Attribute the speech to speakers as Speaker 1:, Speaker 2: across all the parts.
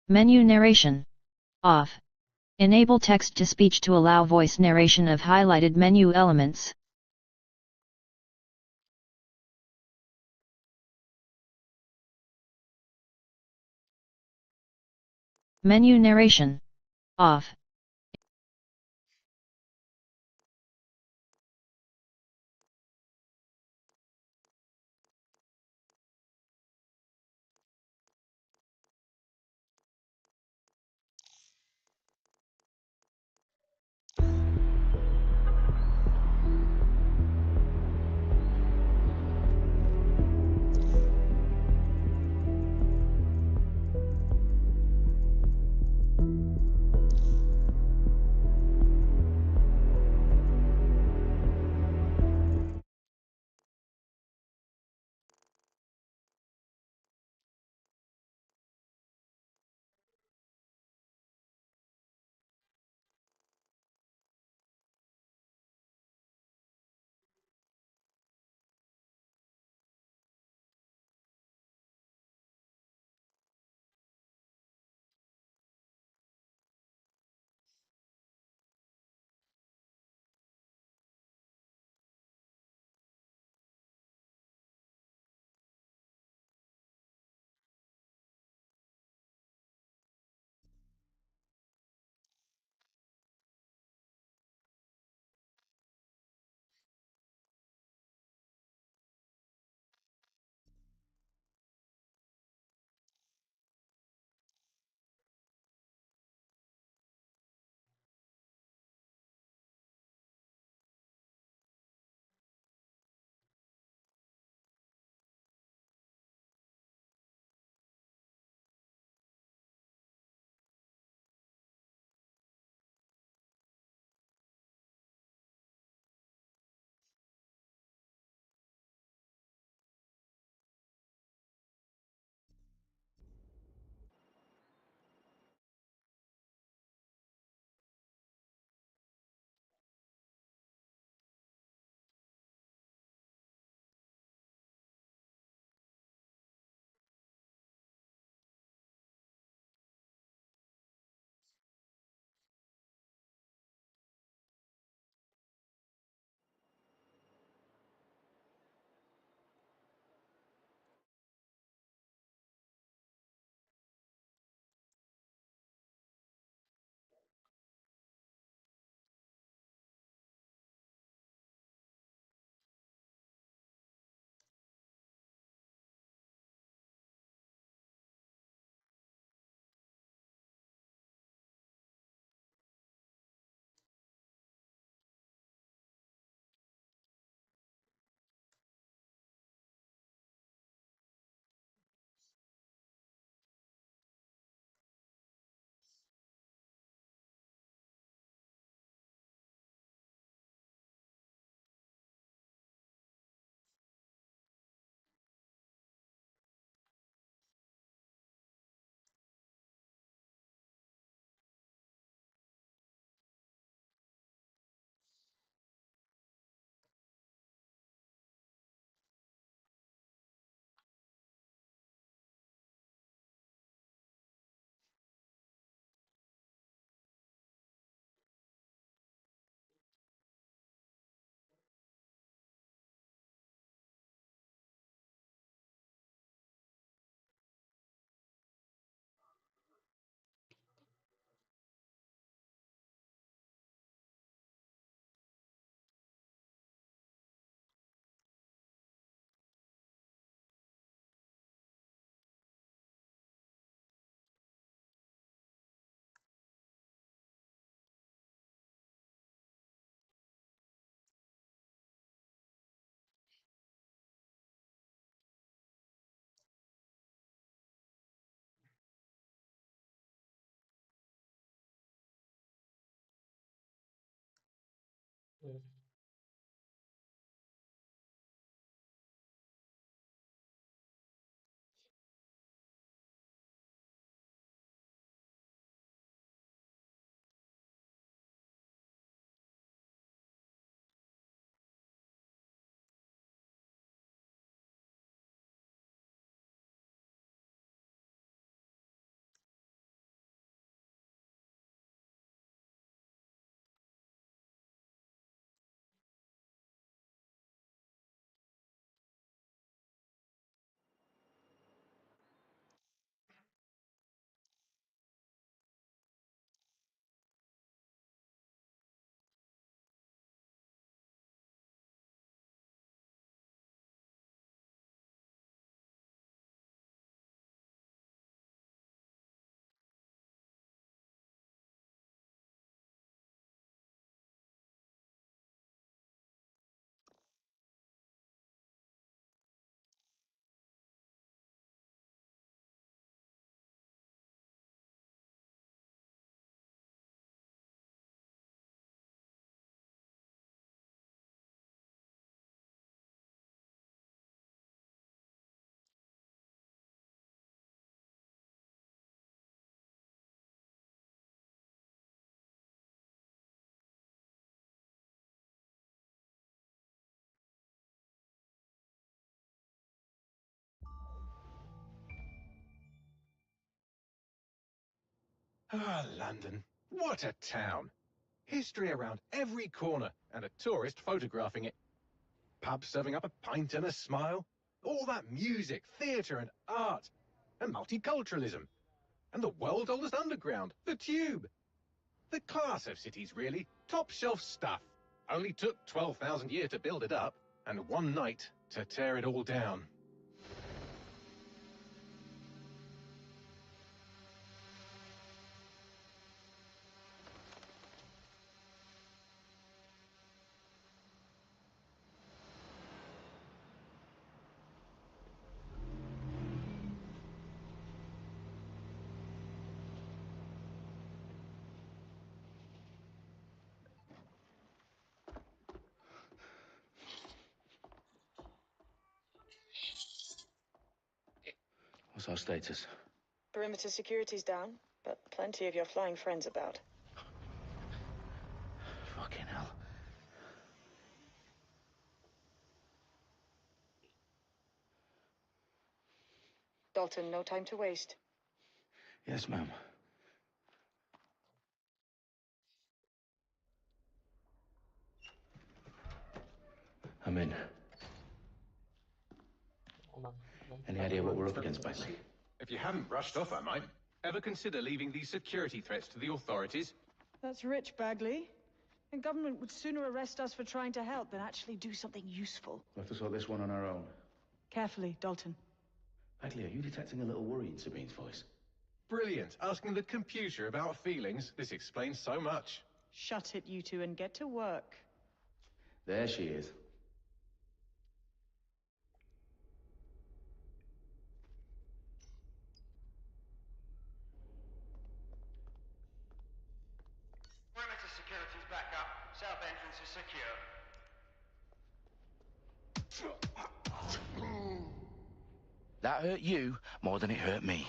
Speaker 1: Menu narration. Off. Enable text-to-speech to allow voice narration of highlighted menu elements. Menu narration. Off.
Speaker 2: Ah, London. What a town. History around every corner, and a tourist photographing it. Pubs serving up a pint and a smile. All that music, theatre and art. And multiculturalism. And the world's oldest underground, the Tube. The class of cities, really. Top shelf stuff. Only took 12,000 years to build it up, and one night to tear it all down.
Speaker 3: What's our status?
Speaker 4: Perimeter security's down, but plenty of your flying friends about.
Speaker 3: Fucking hell.
Speaker 4: Dalton, no time to waste.
Speaker 3: Yes, ma'am. I'm in. Any idea what we're up against, Bagley?
Speaker 2: If you haven't brushed off, I might. Ever consider leaving these security threats to the authorities?
Speaker 4: That's rich, Bagley. And government would sooner arrest us for trying to help than actually do something useful.
Speaker 3: We'll have to sort this one on our own.
Speaker 4: Carefully, Dalton.
Speaker 3: Bagley, are you detecting a little worry in Sabine's voice?
Speaker 2: Brilliant. Asking the computer about feelings. This explains so much.
Speaker 4: Shut it, you two, and get to work.
Speaker 3: There she is.
Speaker 5: Perimeter security's back up. South entrance is secure.
Speaker 3: That hurt you more than it hurt me.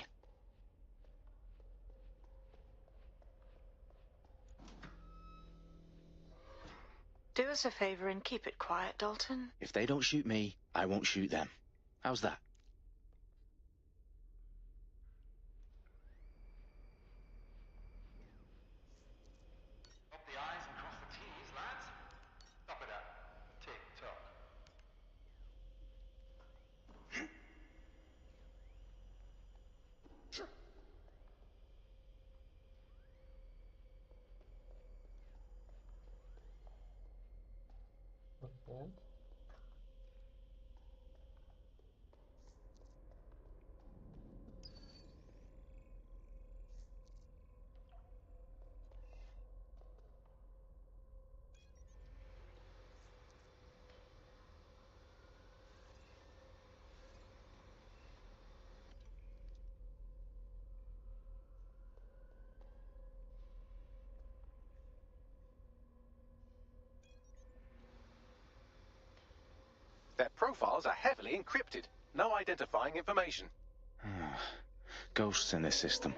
Speaker 4: Do us a favor and keep it quiet, Dalton.
Speaker 3: If they don't shoot me, I won't shoot them. How's that?
Speaker 5: Dot the I's and cross the T's, lads. Stop it up. Tick tock.
Speaker 2: Their profiles are heavily encrypted. No identifying information.
Speaker 3: Ghosts in this system.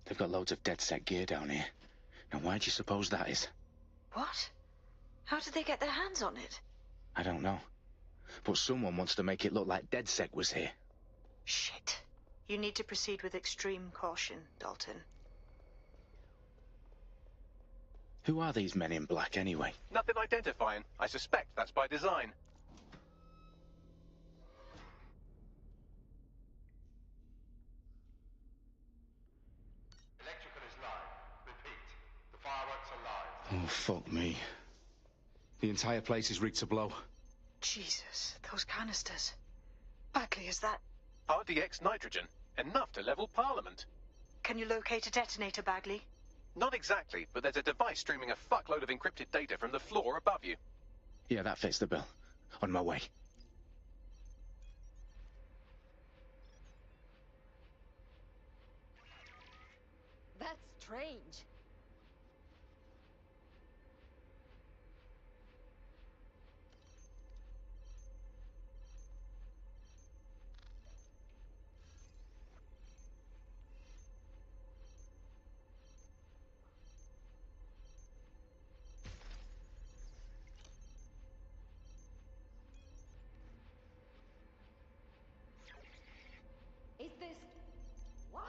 Speaker 3: They've got loads of DedSec gear down here. Now why do you suppose that is?
Speaker 4: What? How did they get their hands on it?
Speaker 3: I don't know. But someone wants to make it look like DedSec was here.
Speaker 4: Shit. You need to proceed with extreme caution, Dalton.
Speaker 3: Who are these men in black anyway?
Speaker 2: Nothing identifying. I suspect that's by design.
Speaker 5: Electrical is live. Repeat. The fireworks are live.
Speaker 3: Oh, fuck me. The entire place is rigged to blow.
Speaker 4: Jesus, those canisters. Bagley, is that...
Speaker 2: RDX nitrogen. Enough to level Parliament.
Speaker 4: Can you locate a detonator, Bagley?
Speaker 2: Not exactly, but there's a device streaming a fuckload of encrypted data from the floor above you.
Speaker 3: Yeah, that fits the bill. On my way.
Speaker 6: strange. Is this... what?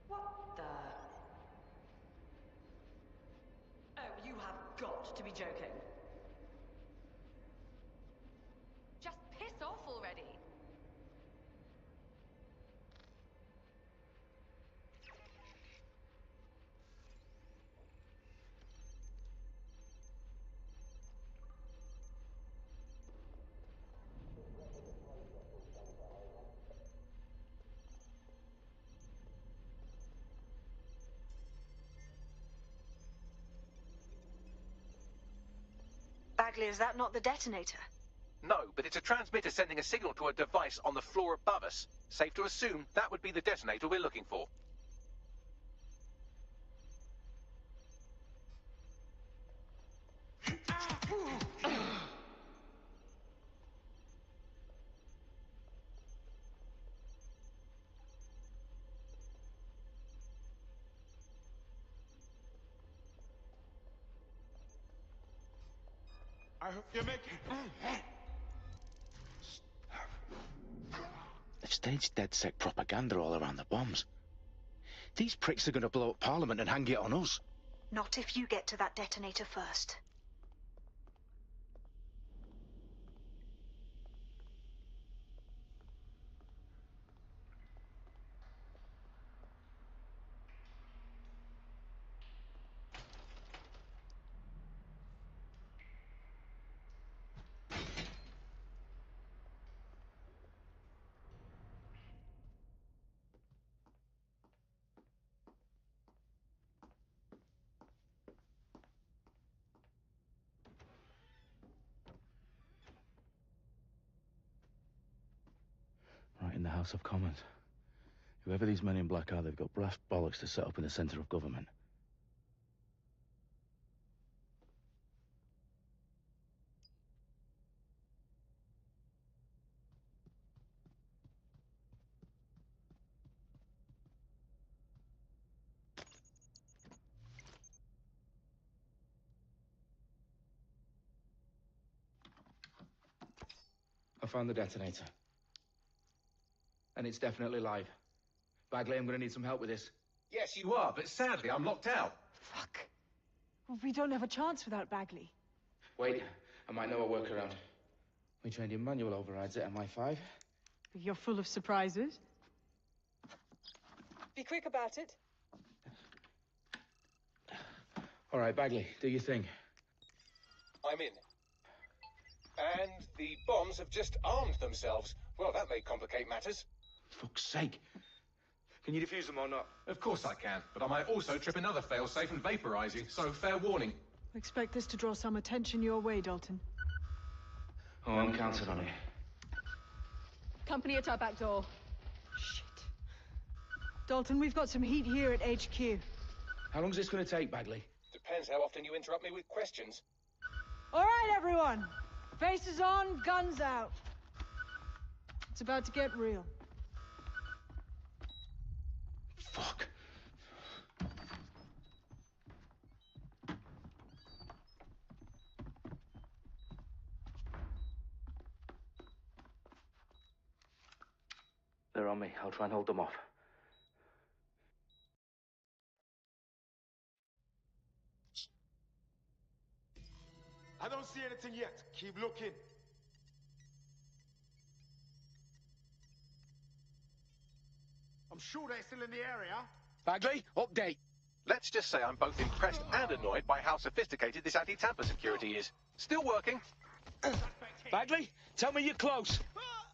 Speaker 6: What the... Oh, you have got to be joking. Just piss off already.
Speaker 4: Bagley, is that not the detonator?
Speaker 2: No, but it's a transmitter sending a signal to a device on the floor above us. Safe to assume that would be the detonator we're looking for.
Speaker 5: I hope you make it.
Speaker 3: They've staged DedSec propaganda all around the bombs. These pricks are going to blow up Parliament and hang it on us.
Speaker 4: Not if you get to that detonator first.
Speaker 3: Right in the House of Commons. Whoever these men in black are, they've got brass bollocks to set up in the centre of government.
Speaker 7: I found the detonator. And it's definitely live. Bagley, I'm gonna need some help with this.
Speaker 2: Yes, you are, but sadly I'm locked out.
Speaker 4: Fuck. Well, we don't have a chance without Bagley.
Speaker 7: Wait, I might know a workaround. We trained in manual overrides at MI5.
Speaker 4: You're full of surprises. Be quick about it.
Speaker 7: All right, Bagley, do your thing.
Speaker 2: I'm in. And the bombs have just armed themselves. Well, that may complicate matters.
Speaker 7: Fuck's sake. Can you defuse them or not?
Speaker 2: Of course I can, but I might also trip another failsafe and vaporize you, so fair warning.
Speaker 4: Expect this to draw some attention your way, Dalton.
Speaker 7: Oh, I'm counting on it.
Speaker 6: Company at our back door.
Speaker 4: Shit. Dalton, we've got some heat here at HQ.
Speaker 7: How long's this gonna take, Bagley?
Speaker 2: Depends how often you interrupt me with questions.
Speaker 4: All right, everyone. Faces on, guns out. It's about to get real.
Speaker 3: Fuck.
Speaker 7: They're on me. I'll try and hold them off.
Speaker 5: I don't see anything yet. Keep looking. I'm sure they're still in the area.
Speaker 3: Bagley, update.
Speaker 2: Let's just say I'm both impressed and annoyed by how sophisticated this anti-tamper security is. Still working.
Speaker 3: Bagley, tell me you're close.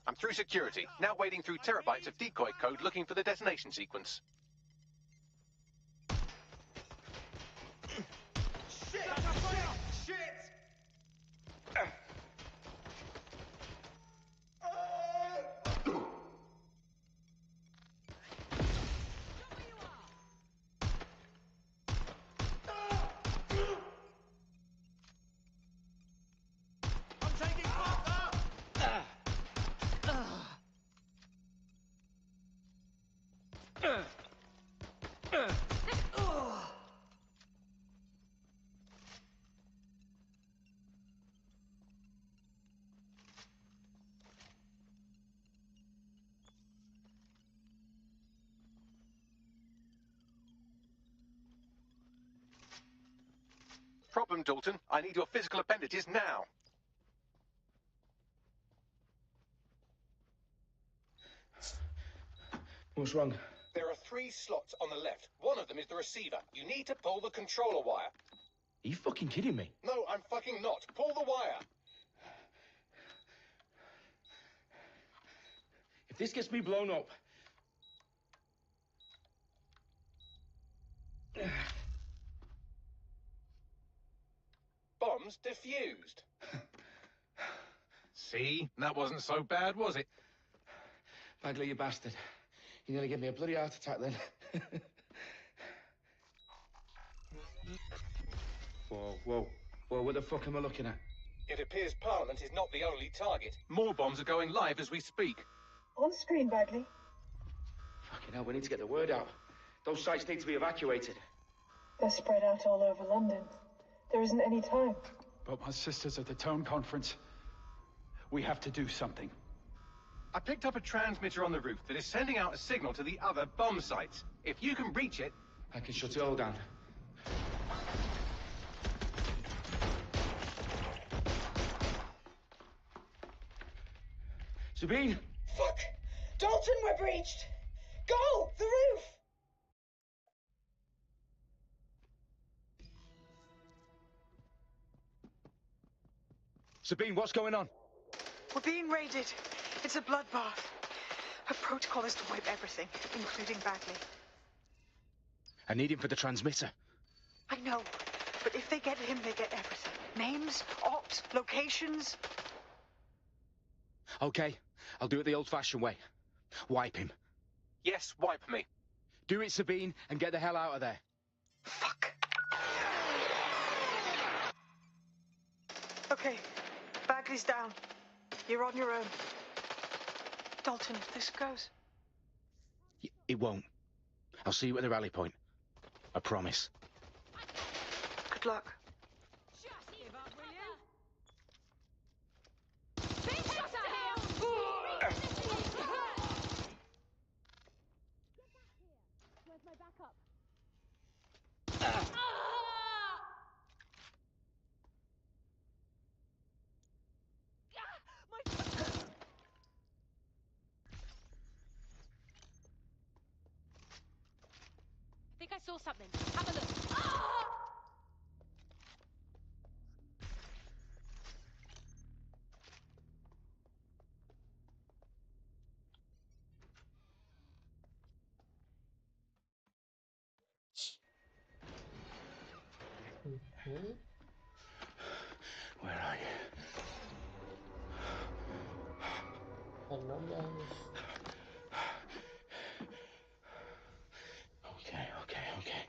Speaker 2: I'm through security, now wading through terabytes of decoy code looking for the detonation sequence. Problem, Dalton. I need your physical appendages now.
Speaker 7: What's wrong?
Speaker 2: There are 3 slots on the left. One of them is the receiver. You need to pull the controller wire.
Speaker 7: Are you fucking kidding me?
Speaker 2: No, I'm fucking not. Pull the wire.
Speaker 7: If this gets me blown up...
Speaker 2: Bombs defused. See? That wasn't so bad, was it?
Speaker 7: Bagley, you bastard. You nearly gave me a bloody heart attack then. Whoa. What the fuck am I looking at?
Speaker 2: It appears Parliament is not the only target. More bombs are going live as we speak.
Speaker 8: On screen, Bagley.
Speaker 7: Fucking hell, we need to get the word out. Those sites need to be evacuated.
Speaker 8: They're spread out all over London. There isn't any time.
Speaker 9: But my sister's at the town conference. We have to do something.
Speaker 2: I picked up a transmitter on the roof that is sending out a signal to the other bomb sites. If you can reach it...
Speaker 7: I can shut it all down. Sabine!
Speaker 8: Fuck! Dalton, we're breached! Go! The roof!
Speaker 3: Sabine, what's going on?
Speaker 10: We're being raided. It's a bloodbath. Her protocol is to wipe everything, including Bagley.
Speaker 3: I need him for the transmitter.
Speaker 10: I know, but if they get him, they get everything. Names, ops, locations.
Speaker 3: Okay, I'll do it the old-fashioned way. Wipe him.
Speaker 2: Yes, wipe me.
Speaker 3: Do it, Sabine, and get the hell out of there.
Speaker 10: Fuck. Okay, Bagley's down. You're on your own. Dalton, if this goes...
Speaker 3: It won't. I'll see you at the rally point. I promise.
Speaker 10: Good luck.
Speaker 11: I think I saw something. Have a look.
Speaker 3: Where are you?
Speaker 12: Hello, guys.
Speaker 3: Okay.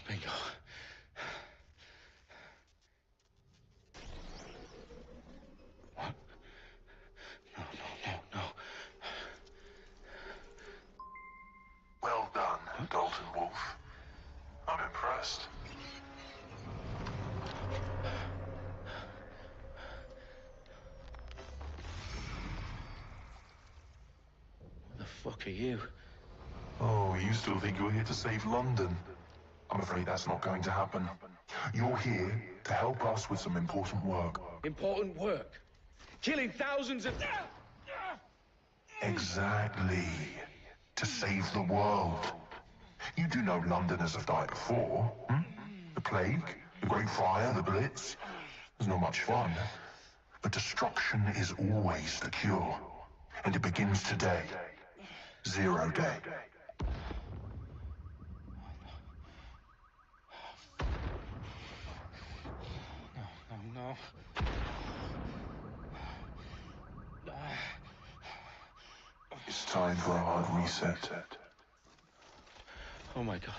Speaker 3: Bingo. What? No.
Speaker 13: Well done, Dalton Wolf. I'm impressed.
Speaker 3: The fuck are you?
Speaker 13: Oh, you still think you're here to save London? I'm afraid that's not going to happen. You're here to help us with some important work.
Speaker 7: Important work? Killing thousands of...
Speaker 13: Exactly. To save the world. You do know Londoners have died before, hmm? The Plague, the Great Fire, the Blitz. There's not much fun. But destruction is always the cure. And it begins today. 0 day.
Speaker 3: No.
Speaker 13: It's time for a hard reset.
Speaker 3: Oh my God.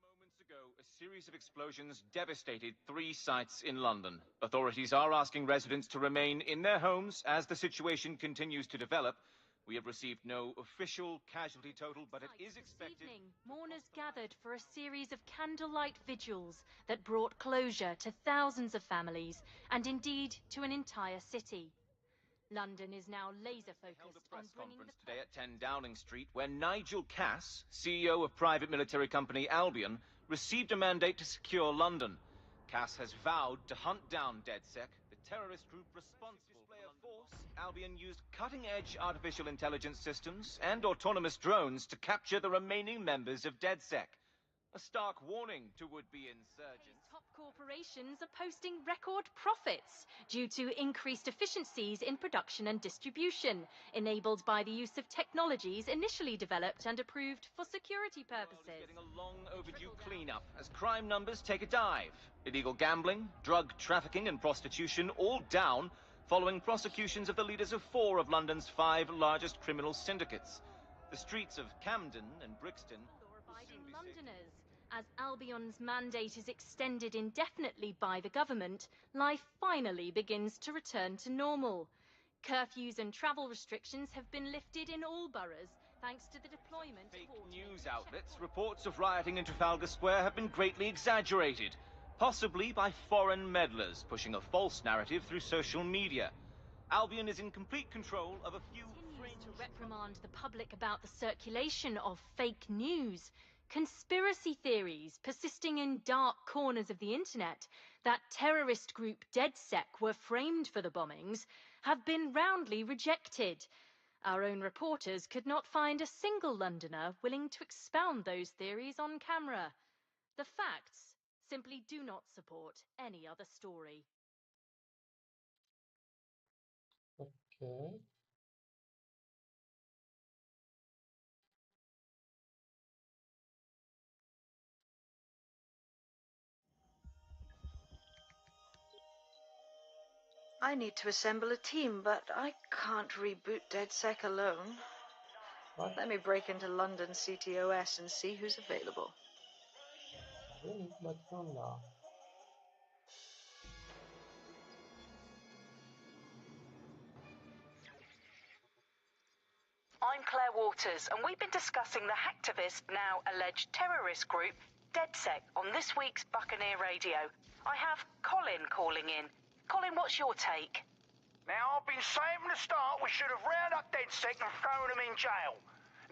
Speaker 14: Moments ago, a series of explosions devastated 3 sites in London. Authorities are asking residents to remain in their homes as the situation continues to develop. We have received no official casualty total, but it is expected...
Speaker 11: This evening, mourners gathered for a series of candlelight vigils that brought closure to thousands of families and indeed to an entire city. London is now laser-focused on bringing
Speaker 14: conference today at 10 Downing Street, where Nigel Cass, CEO of private military company Albion, received a mandate to secure London. Cass has vowed to hunt down DedSec, the terrorist group responsible for display of force. Albion used cutting-edge artificial intelligence systems and autonomous drones to capture the remaining members of DedSec. A stark warning to would-be insurgents.
Speaker 11: Top corporations are posting record profits due to increased efficiencies in production and distribution, enabled by the use of technologies initially developed and approved for security purposes.
Speaker 14: Getting a long overdue cleanup as crime numbers take a dive. Illegal gambling, drug trafficking and prostitution all down following prosecutions of the leaders of 4 of London's 5 largest criminal syndicates. The streets of Camden and Brixton
Speaker 11: Londoners. As Albion's mandate is extended indefinitely by the government, life finally begins to return to normal. Curfews and travel restrictions have been lifted in all boroughs, thanks to the deployment of
Speaker 14: automated news outlets. Reports of rioting in Trafalgar Square have been greatly exaggerated, possibly by foreign meddlers pushing a false narrative through social media. Albion is in complete control of a few
Speaker 11: fringe to reprimand the public about the circulation of fake news. Conspiracy theories persisting in dark corners of the internet that terrorist group DedSec were framed for the bombings have been roundly rejected. Our own reporters could not find a single Londoner willing to expound those theories on camera. The facts simply do not support any other story.
Speaker 12: Okay.
Speaker 10: I need to assemble a team, but I can't reboot DedSec alone.
Speaker 12: What?
Speaker 10: Let me break into London CTOS and see who's available.
Speaker 12: Really? But from now.
Speaker 15: I'm Claire Waters, and we've been discussing the hacktivist, now alleged terrorist group, DedSec, on this week's Buccaneer Radio. I have Colin calling in. Colin, what's your take?
Speaker 16: Now, I've been saying from the start we should have rounded up DedSec and thrown them in jail.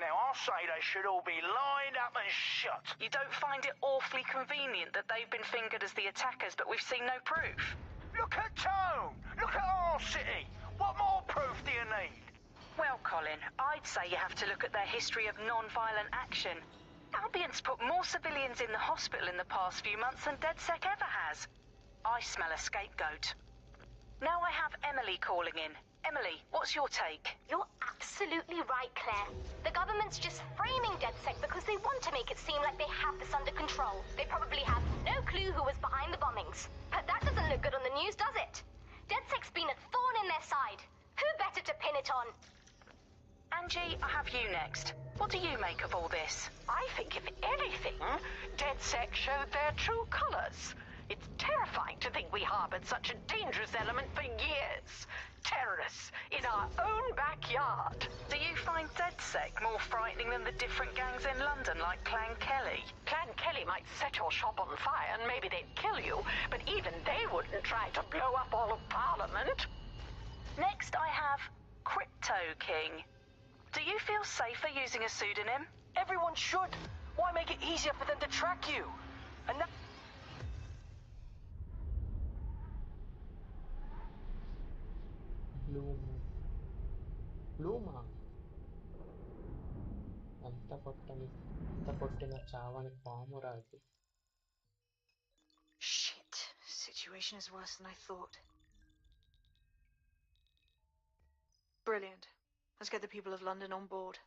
Speaker 16: Now, I'll say they should all be lined up and shot.
Speaker 15: You don't find it awfully convenient that they've been fingered as the attackers, but we've seen no proof?
Speaker 16: Look at Tone! Look at our city! What more proof do you need?
Speaker 15: Well, Colin, I'd say you have to look at their history of non-violent action. Albion's put more civilians in the hospital in the past few months than DedSec ever has. I smell a scapegoat. Now I have Emily calling in. Emily, what's your take?
Speaker 17: You're absolutely right, Claire. The government's just framing DedSec because they want to make it seem like they have this under control. They probably have no clue who was behind the bombings. But that doesn't look good on the news, does it? DedSec's been a thorn in their side. Who better to pin it on?
Speaker 15: Angie, I have you next. What do you make of all this?
Speaker 18: I think, if anything, DedSec showed their true colors. It's terrifying to think we harbored such a dangerous element for years. Terrorists in our own backyard.
Speaker 15: Do you find DedSec more frightening than the different gangs in London, like Clan Kelly?
Speaker 18: Clan Kelly might set your shop on fire and maybe they'd kill you, but even they wouldn't try to blow up all of Parliament.
Speaker 15: Next, I have Crypto King. Do you feel safer using a pseudonym?
Speaker 19: Everyone should. Why make it easier for them to track you? And
Speaker 12: బ్లూమా ఎంత కొట్టిన చావని పామురా అది.
Speaker 10: Shit. Situation is worse than I thought. Brilliant. Let's get the people of London on board.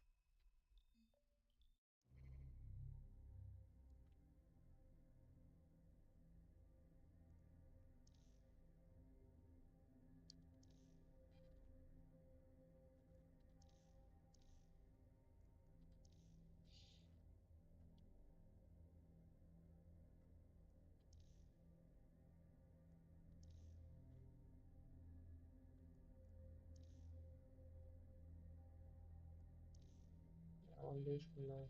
Speaker 12: తీసుకున్నారు.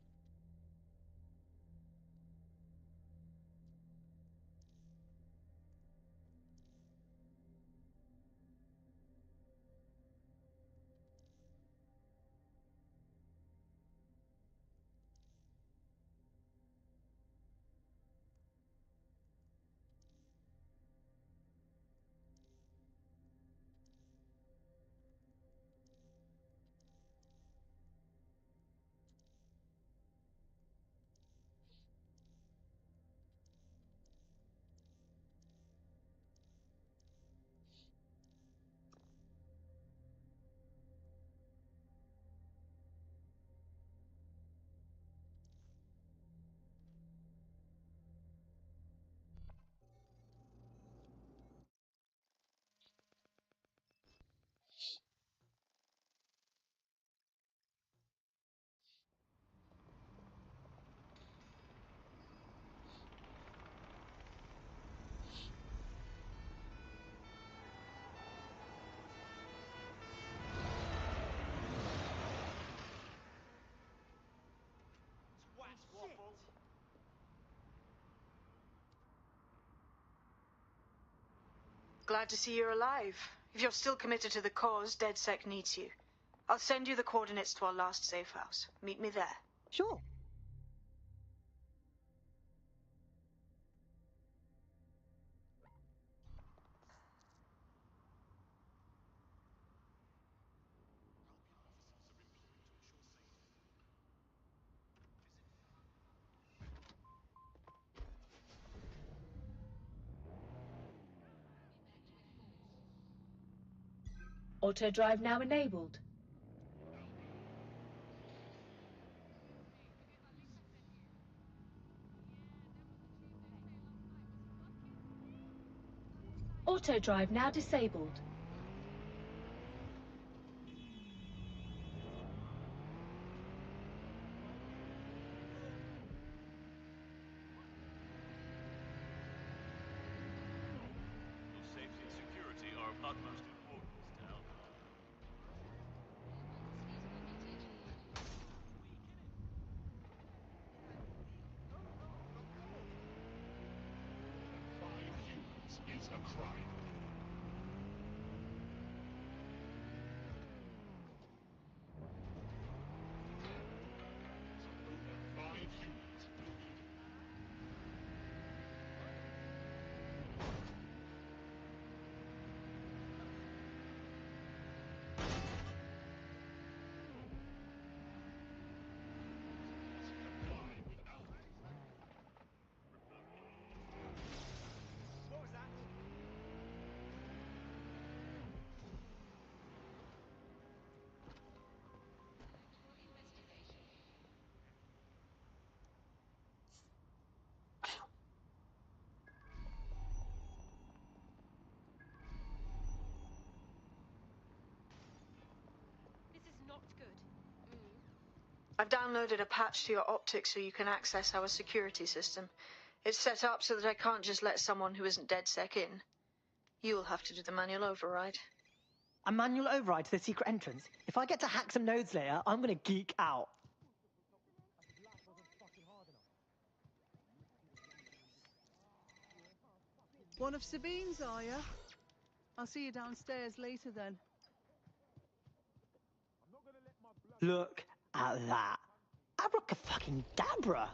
Speaker 12: Glad to see you're alive. If you're still committed to the cause, DedSec needs you. I'll send you the coordinates to our last safe house. Meet me there.
Speaker 19: Sure.
Speaker 20: Auto drive now enabled. Auto drive now disabled.
Speaker 21: Your safety and security are of utmost importance to Alpha.
Speaker 13: Is a crime. Five humans wounded. Comply with Alpha.
Speaker 21: What was that?
Speaker 11: This is not good.
Speaker 10: I've downloaded a patch to your optics so you can access our security system. It's set up so that I can't just let someone who isn't DedSec in. You'll have to do the manual override.
Speaker 19: A manual override to the secret entrance. If I get to hack some nodes later, I'm gonna geek out.
Speaker 4: One of Sabine's, are you? I'll see you downstairs later then.
Speaker 19: Look at that. Abracadabra.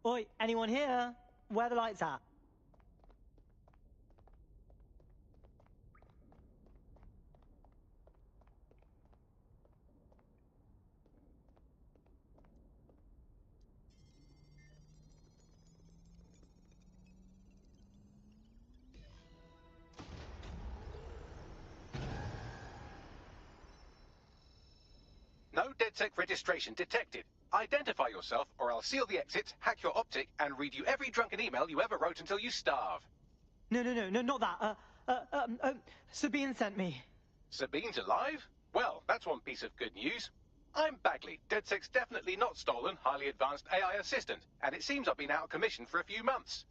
Speaker 19: Oi, anyone here? Where are the lights at?
Speaker 2: No DedSec registration detected. Identify yourself, or I'll seal the exits, hack your optic, and read you every drunken email you ever wrote until you starve.
Speaker 19: No, not that. Sabine sent me.
Speaker 2: Sabine's alive? Well, that's one piece of good news. I'm Bagley, DedSec's definitely not stolen, highly advanced AI assistant, and it seems I've been out of commission for a few months.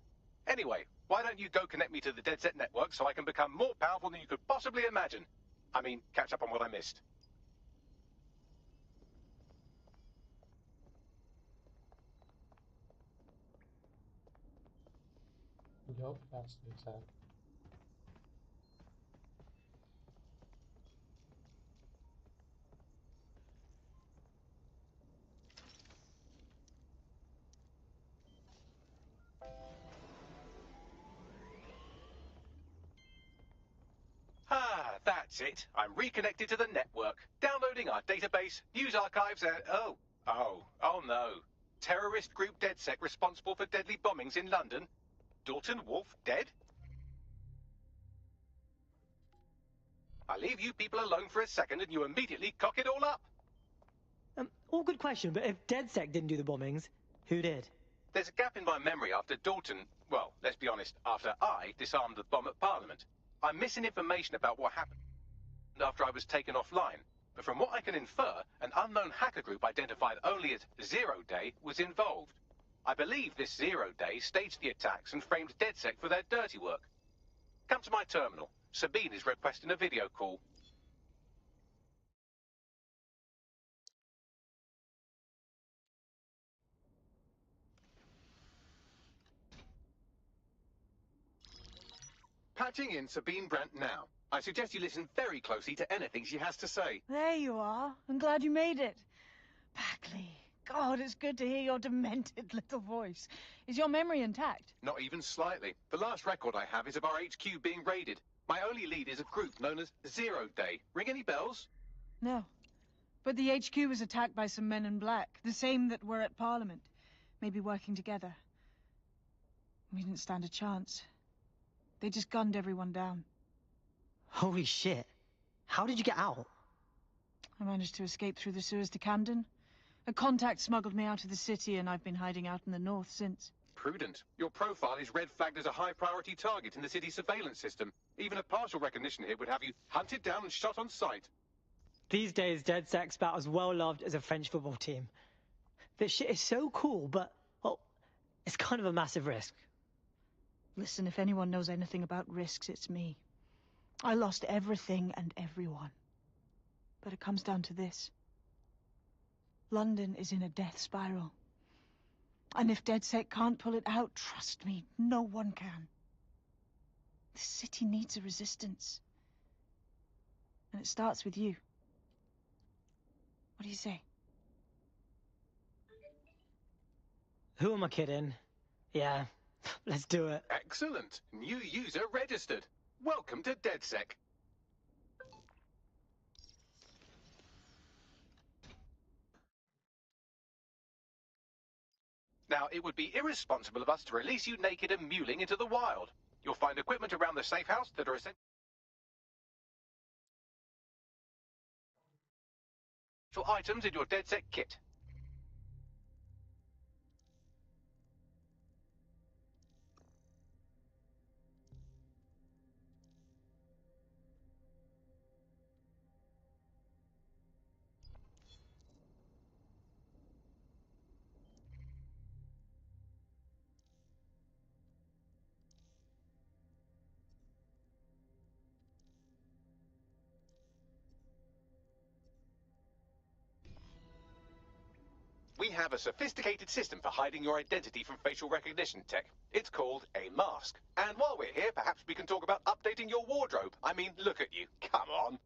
Speaker 2: Anyway, why don't you go connect me to the DedSec network so I can become more powerful than you could possibly imagine? I mean, catch up on what I missed.
Speaker 1: Yup, that's the exact.
Speaker 2: Ah, that's it. I'm reconnected to the network. Downloading our database, news archives, and... Oh no. Terrorist group DedSec responsible for deadly bombings in London? Dalton Wolf dead? I leave you people alone for a second and you immediately cock it all up.
Speaker 19: All good question, but if DedSec didn't do the bombings, who did?
Speaker 2: There's a gap in my memory after Dalton... Well, let's be honest, after I disarmed the bomb at Parliament. I'm missing information about what happened after I was taken offline. But from what I can infer, an unknown hacker group identified only as Zero Day was involved. I believe this Zero Day staged the attacks and framed DedSec for their dirty work. Come to my terminal. Sabine is requesting a video call. Patching in Sabine Brandt now. I suggest you listen very closely to anything she has to say.
Speaker 4: There you are. I'm glad you made it. Bagley. God, it's good to hear your demented little voice. Is your memory intact?
Speaker 2: Not even slightly. The last record I have is of our HQ being raided. My only lead is a group known as Zero Day. Ring any bells?
Speaker 4: No. But the HQ was attacked by some men in black, the same that were at Parliament. Maybe working together. We didn't stand a chance. They just gunned everyone down.
Speaker 19: Holy shit. How did you get out?
Speaker 4: I managed to escape through the sewers to Camden. A contact smuggled me out of the city, and I've been hiding out in the north since.
Speaker 2: Prudent. Your profile is red flagged as a high-priority target in the city's surveillance system. Even a partial recognition hit would have you hunted down and shot on sight.
Speaker 19: These days, DedSec's about as well loved as a French football team. This shit is so cool, but, well, it's kind of a massive risk.
Speaker 4: Listen, if anyone knows anything about risks, it's me. I lost everything and everyone. But it comes down to this. London is in a death spiral. And if DedSec can't pull it out, trust me, no one can. This city needs a resistance. And it starts with you. What do you say?
Speaker 19: Who am I kidding? Yeah, let's do it.
Speaker 2: Excellent. New user registered. Welcome to DedSec. Now, it would be irresponsible of us to release you naked and mewling into the wild. You'll find equipment around the safe house that are essential items in your DedSec kit. We have a sophisticated system for hiding your identity from facial recognition tech. It's called a mask. And while we're here, perhaps we can talk about updating your wardrobe. I mean, look at you. Come on.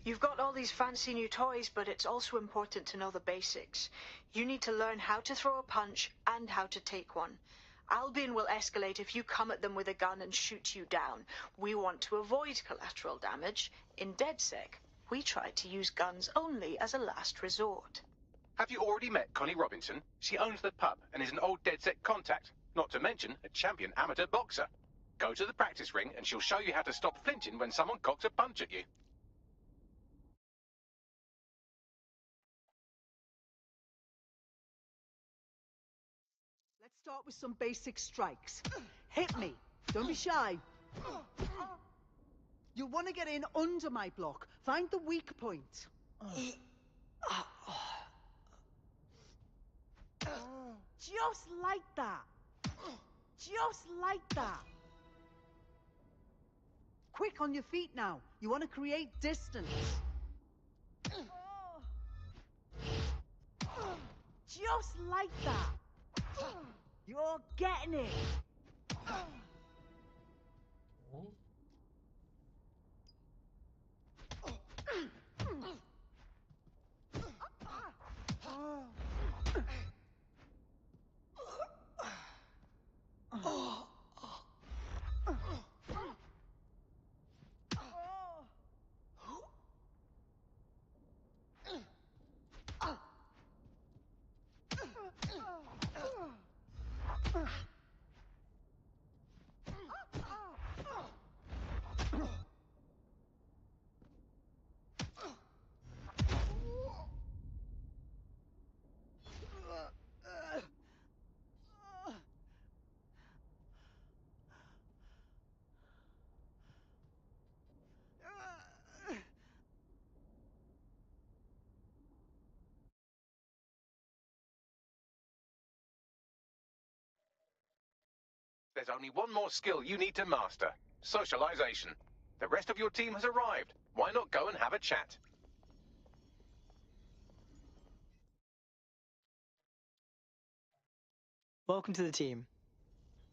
Speaker 12: You've got all these fancy new toys, but it's also important to know the basics. You need to learn how to throw a punch and how to take one. Albion will escalate if you come at them with a gun and shoot you down. We want to avoid collateral damage. In DedSec, we try to use guns only as a last resort.
Speaker 2: Have you already met Connie Robinson? She owns the pub and is an old DedSec contact, not to mention a champion amateur boxer. Go to the practice ring and she'll show you how to stop flinching when someone cocks a punch at you.
Speaker 6: Let's start with some basic strikes. Hit me. Don't be shy. You'll want to get in under my block. Find the weak point. Just like that. Just like that. Quick on your feet now. You want to create distance. Just like that. You're getting it.
Speaker 2: There's only one more skill you need to master. Socialization. The rest of your team has arrived. Why not go and have a chat?
Speaker 19: Welcome to the team.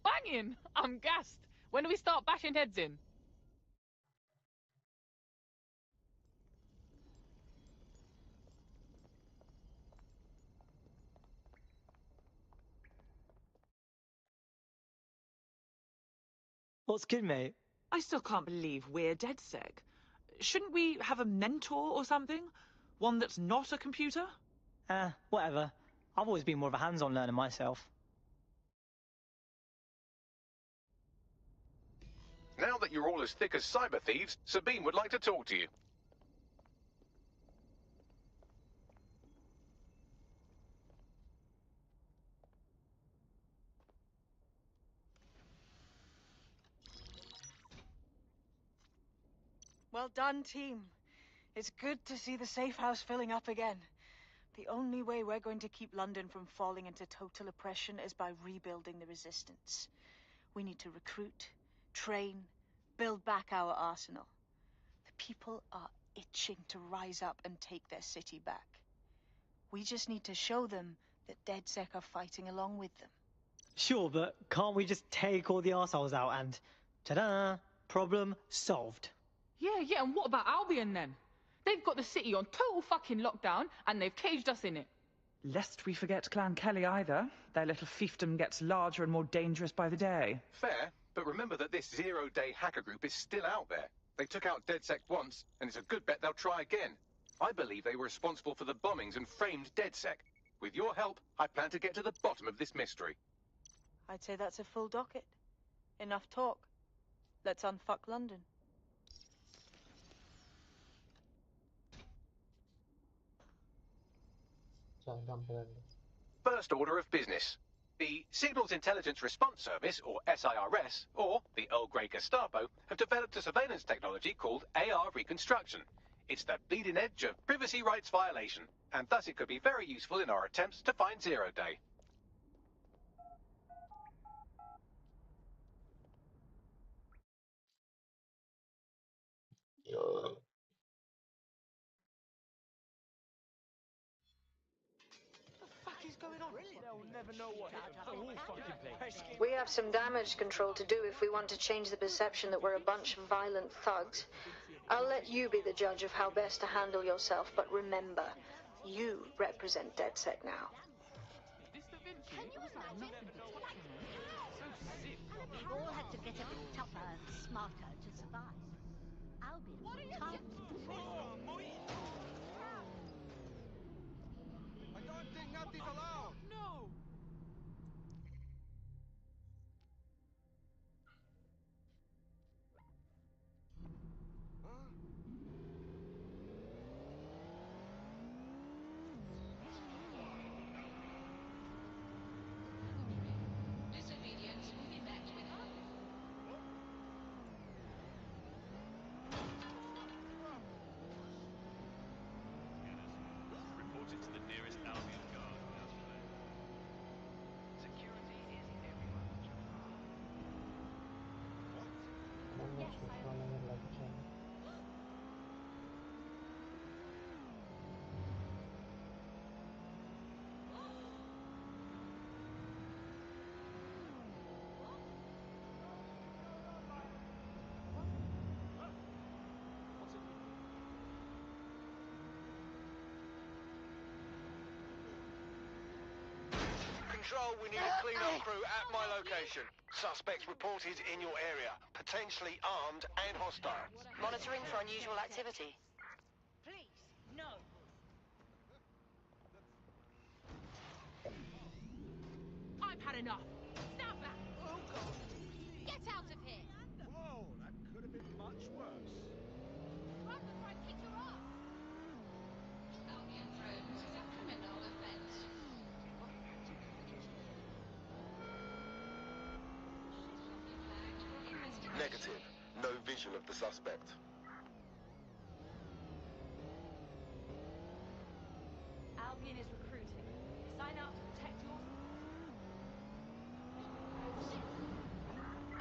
Speaker 22: Banging! I'm gassed. When do we start bashing heads in?
Speaker 19: What's good, mate?
Speaker 23: I still can't believe we're DedSec. Shouldn't we have a mentor or something? One that's not a computer?
Speaker 19: Whatever. I've always been more of a hands-on learner myself.
Speaker 2: Now that you're all as thick as cyber thieves, Sabine would like to talk to you.
Speaker 12: Well done, team. It's good to see the safe house filling up again. The only way we're going to keep London from falling into total oppression is by rebuilding the resistance. We need to recruit, train, build back our arsenal. The people are itching to rise up and take their city back. We just need to show them that DedSec are fighting along with them.
Speaker 19: Sure, but can't we just take all the arseholes out and... ta-da! Problem solved.
Speaker 22: Yeah, and what about Albion then? They've got the city on total fucking lockdown, and they've caged us in it.
Speaker 23: Lest we forget Clan Kelly either. Their little fiefdom gets larger and more dangerous by the day.
Speaker 2: Fair, but remember that this zero-day hacker group is still out there. They took out DedSec once, and it's a good bet they'll try again. I believe they were responsible for the bombings and framed DedSec. With your help, I plan to get to the bottom of this mystery.
Speaker 12: I'd say that's a full docket. Enough talk. Let's unfuck London.
Speaker 2: First order of business. The Signals Intelligence Response Service, or SIRS, or the Earl Grey Gestapo, have developed a surveillance technology called AR Reconstruction. It's the bleeding edge of privacy rights violation, and thus it could be very useful in our attempts to find Zero Day.
Speaker 23: going on? They'll never know what hit them. The whole fucking place.
Speaker 10: We have some damage control to do if we want to change the perception that we're a bunch of violent thugs. I'll let you be the judge of how best to handle yourself, but remember, you represent DedSec now.
Speaker 5: We've all had to get a bit tougher and smarter to survive. Albion was tough.
Speaker 8: I don't think that is allowed!
Speaker 23: No!
Speaker 5: Disobedience will be met with
Speaker 21: Report it to the nearest Albion guard.
Speaker 8: Security is everyone's job.
Speaker 1: Yes, running it like a train.
Speaker 8: Control, we need a clean-up crew at my location. Suspects reported in your area, potentially armed and hostile.
Speaker 15: Monitoring for unusual activity.
Speaker 5: Please, no.
Speaker 22: I've had enough. Stop that.
Speaker 5: Oh, God. Get out of here.
Speaker 8: Whoa, that could have been much worse.
Speaker 5: Run before I kick your ass. Albion drones is a criminal offense.
Speaker 8: Negative. No vision of the suspect.
Speaker 11: Albion is recruiting. Sign up to protect your...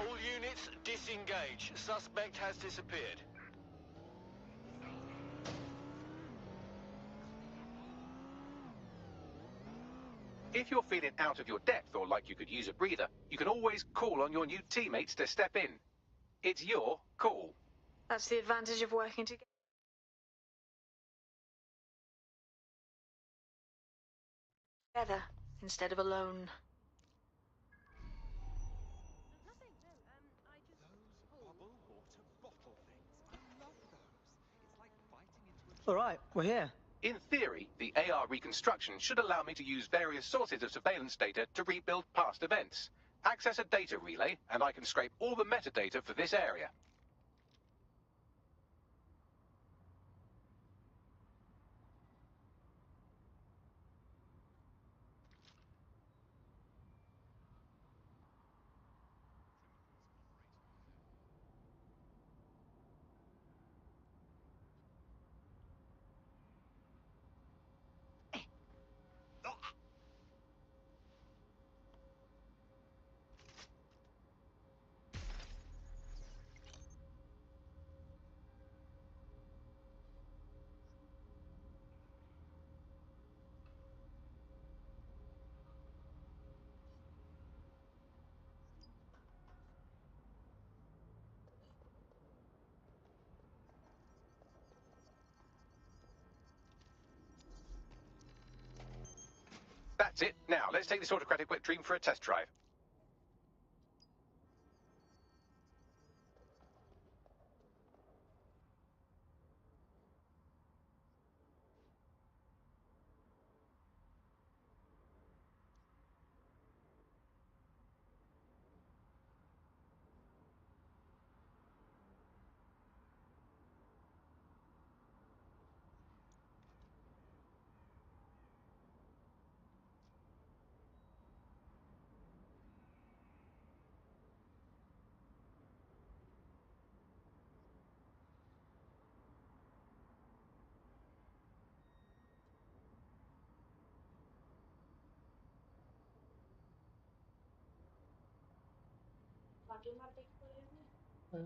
Speaker 8: All units, disengage. Suspect has disappeared.
Speaker 2: If you're feeling out of your depth or like you could use a breather, you can always call on your new teammates to step in. It's your call.
Speaker 10: That's the advantage of working together instead of alone.
Speaker 19: Alright, we're here.
Speaker 2: In theory, the AR reconstruction should allow me to use various sources of surveillance data to rebuild past events. Access a data relay, and I can scrape all the metadata for this area. That's it. Now, let's take this autocratic wet dream for a test drive.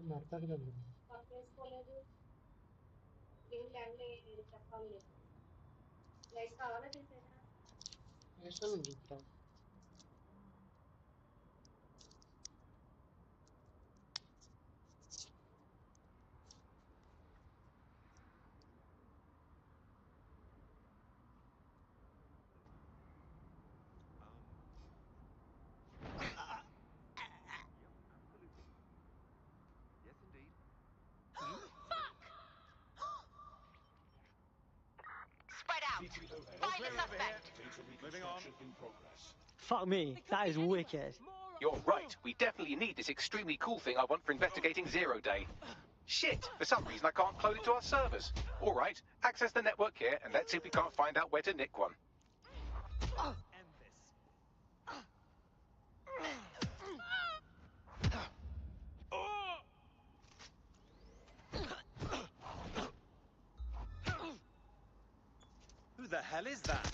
Speaker 1: Marcar W. ऐसा नहीं दिख रहा।
Speaker 18: Spread out. Find the suspect.
Speaker 8: Moving on.
Speaker 19: Fuck me, that is wicked.
Speaker 2: You're right. We definitely need this extremely cool thing I want for investigating Zero Day. Shit! For some reason I can't clone it to our servers. All right, access the network here, and let's see if we can't find out where to nick one.
Speaker 8: Who the hell is that?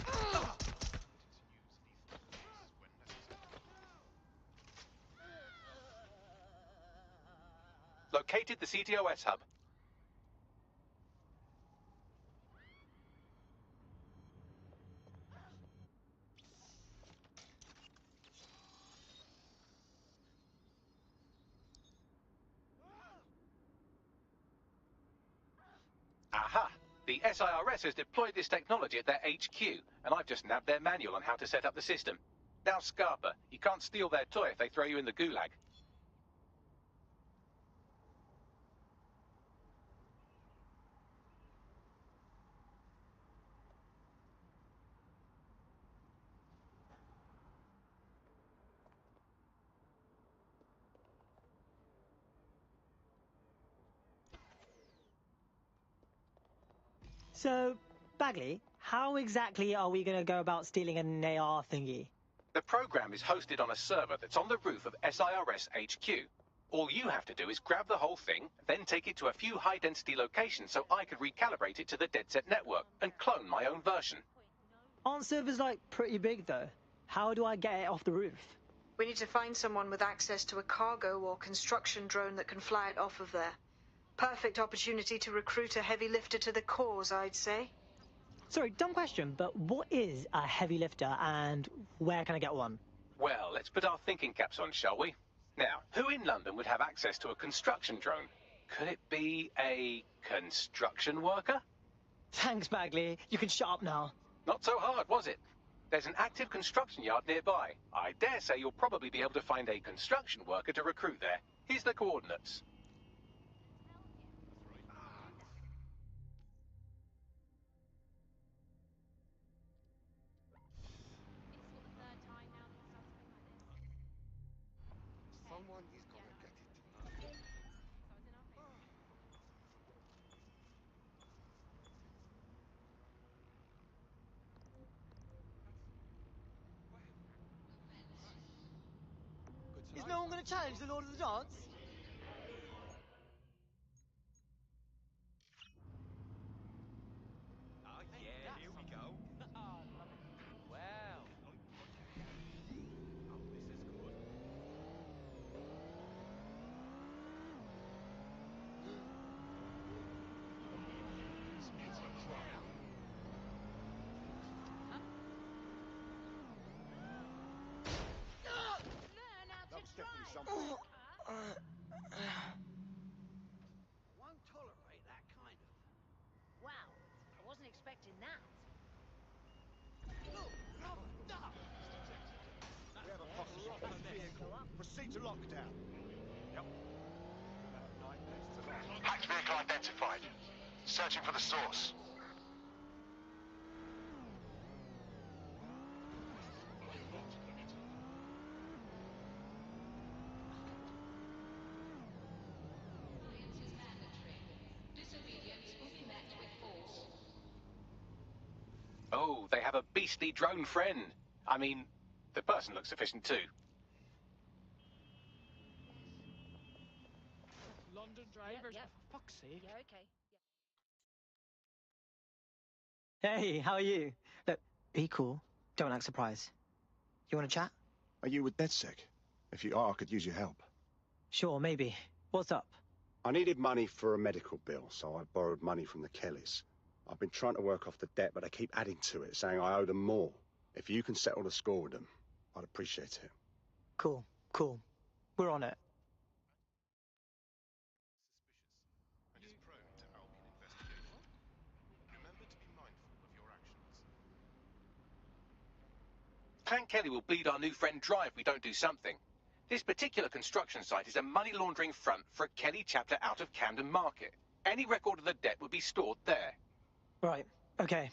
Speaker 2: Located the CTOS hub. Aha! The SIRS has deployed this technology at their HQ, and I've just nabbed their manual on how to set up the system. Now, Scarpa, you can't steal their toy if they throw you in the gulag.
Speaker 19: So, Bagley, how exactly are we gonna go about stealing an AR thingy?
Speaker 2: The program is hosted on a server that's on the roof of SIRS HQ. All you have to do is grab the whole thing, then take it to a few high-density locations so I could recalibrate it to the DedSec network and clone my own version.
Speaker 19: Aren't servers, like, pretty big, though? How do I get it off the roof?
Speaker 10: We need to find someone with access to a cargo or construction drone that can fly it off of there. Perfect opportunity to recruit a heavy lifter to the cause, I'd say.
Speaker 19: Sorry, dumb question, but what is a heavy lifter and where can I get one?
Speaker 2: Well, let's put our thinking caps on, shall we? Now, who in London would have access to a construction drone? Could it be a construction worker?
Speaker 19: Thanks, Bagley. You can shut up now.
Speaker 2: Not so hard, was it? There's an active construction yard nearby. I dare say you'll probably be able to find a construction worker to recruit there. Here's the coordinates.
Speaker 3: Someone is gonna get it.
Speaker 7: Is no one going to challenge the Lord of the Dance?
Speaker 8: Oh yeah, here we go.
Speaker 7: Wow.
Speaker 8: Oh, this is good.
Speaker 3: It's a crime. That was definitely something.
Speaker 7: I won't tolerate that kind of.
Speaker 18: Wow, I wasn't expecting that.
Speaker 7: Look, stop!
Speaker 3: We have a hostage in that vehicle. Proceed to lockdown.
Speaker 8: Yep.
Speaker 3: About 9 minutes to lock.
Speaker 8: Hacked vehicle identified. Searching for the source.
Speaker 2: Oh, they have a beastly drone friend. I mean, the person looks efficient too.
Speaker 22: London drivers,
Speaker 18: Yep.
Speaker 22: for fuck's sake.
Speaker 18: Yeah, okay.
Speaker 19: Hey, how are you? Look, be cool. Don't act surprised. You want to chat?
Speaker 3: Are you with DedSec? If you are, I could use your help.
Speaker 19: Sure, maybe. What's up?
Speaker 3: I needed money for a medical bill, so I borrowed money from the Kellys. I've been trying to work off the debt, but they keep adding to it, saying I owe them more. If you can settle the score with them, I'd appreciate it.
Speaker 19: Cool, cool. We're on it.
Speaker 13: And is prone to Albion investigation. Remember to be mindful of your actions.
Speaker 9: Clan Kelly will bleed our new friend dry if we don't do something. This particular construction site is a money laundering front for a Kelly chapter out of Camden Market. Any record of the debt would be stored there.
Speaker 19: Right, okay.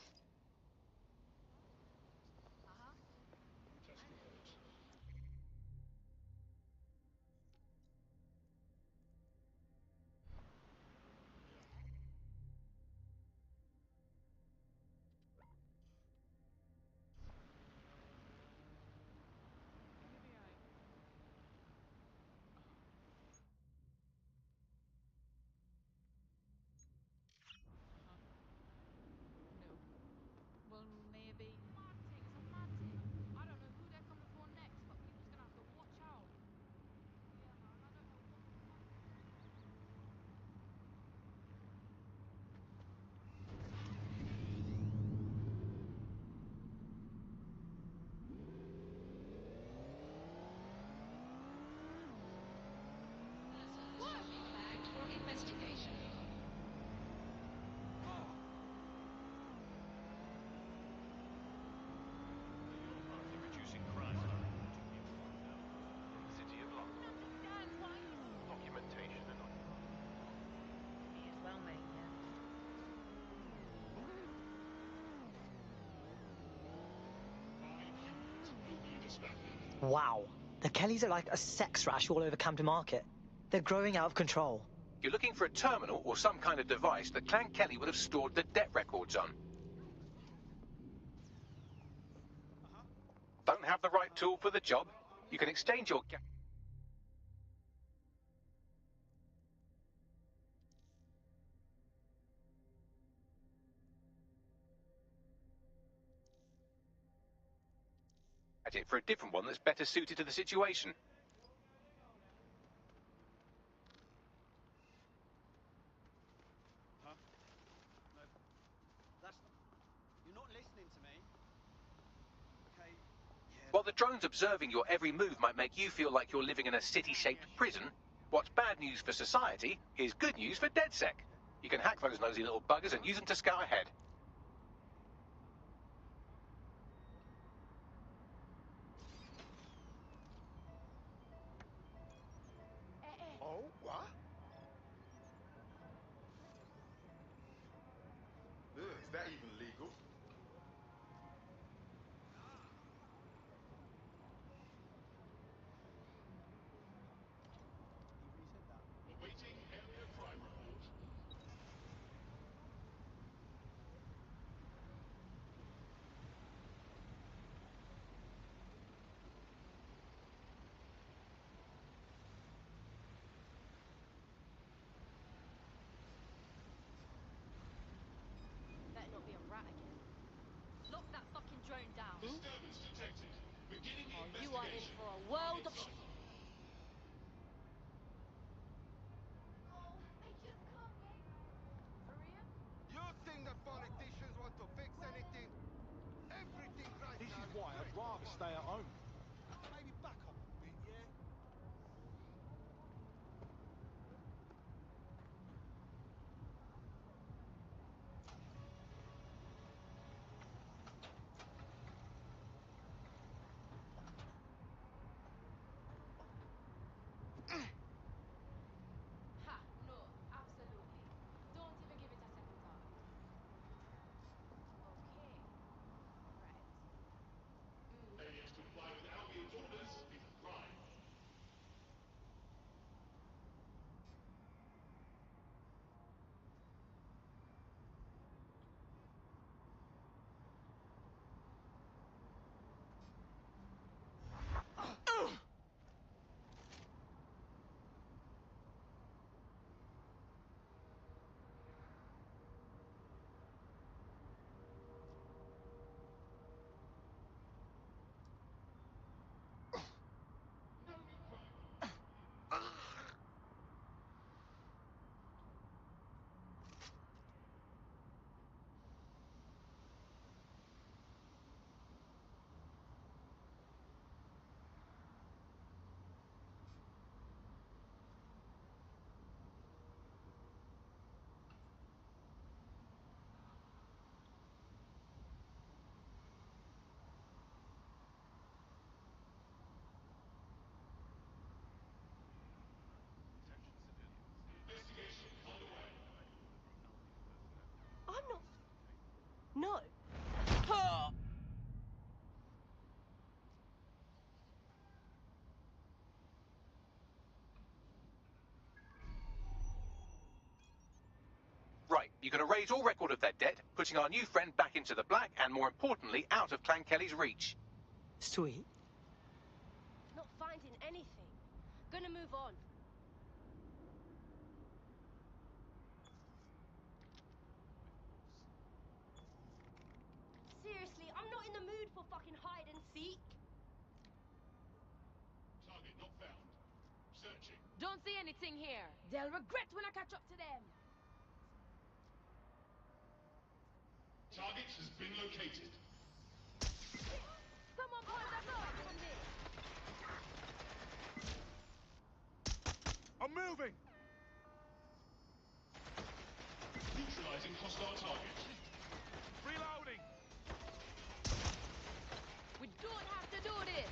Speaker 22: Well, maybe. Matic, it's a Matic. I don't know who they're coming for next, but we're just gonna have to watch out. Yeah, man, I don't know what the fuck.
Speaker 5: What? Be flagged for investigation.
Speaker 21: You're part of the Reducing Crime from the City of London. Documentation and
Speaker 15: He is well made, yeah.
Speaker 19: Wow. The Kellys are like a sex rash all over Camden Market. They're growing out of control.
Speaker 9: You're looking for a terminal or some kind of device that Clan Kelly would have stored the debt records on. Don't have the right tool for the job? You can exchange your... gadget for a different one that's better suited to the situation.
Speaker 7: Huh? No. That's not... You're not listening to me. Okay. Yeah.
Speaker 9: While the drones observing your every move might make you feel like you're living in a city-shaped prison, what's bad news for society is good news for DedSec. You can hack those nosy little buggers and use them to scout ahead.
Speaker 3: Oh, what?
Speaker 13: Ugh, is that even legal? Awaiting area crime report.
Speaker 11: Better not be a rat again. Lock that fucking drone down.
Speaker 13: Disturbance detected. Beginning
Speaker 11: Oh,
Speaker 13: investigation.
Speaker 11: you are in for a world of shit.
Speaker 3: You think that politicians want to fix anything? Everything right
Speaker 14: This
Speaker 3: now
Speaker 14: is why I'd rather stay at home.
Speaker 3: Maybe back off a bit, yeah?
Speaker 9: You can erase all record of their debt, putting our new friend back into the black and, more importantly, out of Clan Kelly's reach.
Speaker 19: Sweet.
Speaker 16: Not finding anything. Gonna move on. Seriously, I'm not in the mood for fucking hide and seek.
Speaker 13: Target not found. Searching.
Speaker 22: Don't see anything here. They'll regret when I catch up to them.
Speaker 13: Target has been located.
Speaker 22: Come on, boys, I'm not from here.
Speaker 3: I'm moving!
Speaker 13: Neutralizing hostile target.
Speaker 3: Reloading!
Speaker 22: We don't have to do this.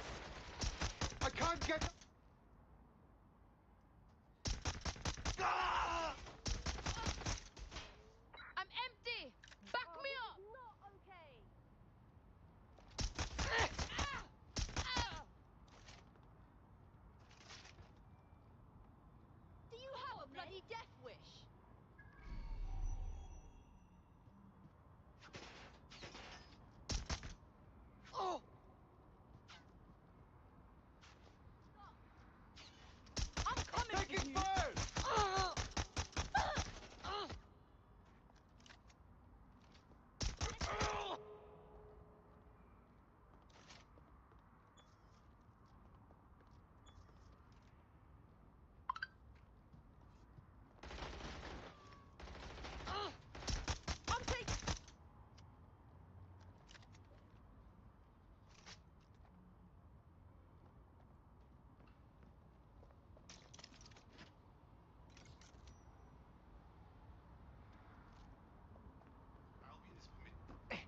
Speaker 3: I can't get... Ah!
Speaker 22: I'm empty. Back me up.
Speaker 16: Not okay. Do you have a bloody death wish?
Speaker 3: Oh!
Speaker 16: I'm coming
Speaker 3: Taking
Speaker 16: for you.
Speaker 3: fire!
Speaker 16: I'm taking.
Speaker 13: Albion is permitted. Data.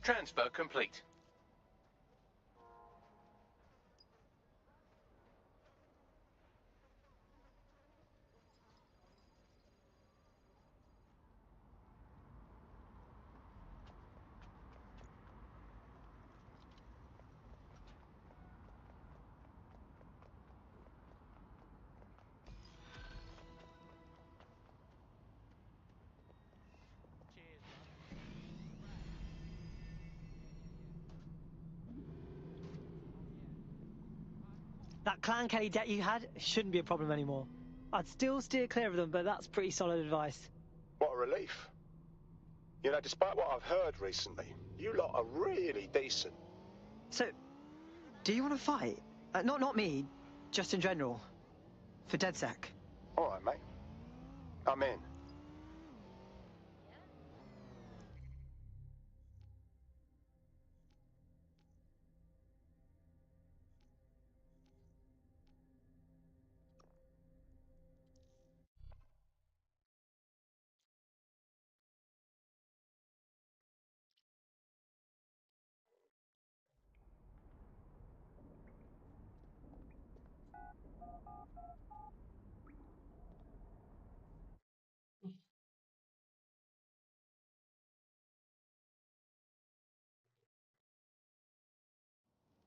Speaker 9: Transfer complete.
Speaker 19: That Clan Kelly debt you had shouldn't be a problem anymore. I'd still steer clear of them, but that's pretty solid advice.
Speaker 8: What a relief. You know, despite what I've heard recently, you lot are really decent.
Speaker 19: So, do you want to fight? Not me, just in general. For DedSec.
Speaker 8: All right, mate. I'm in.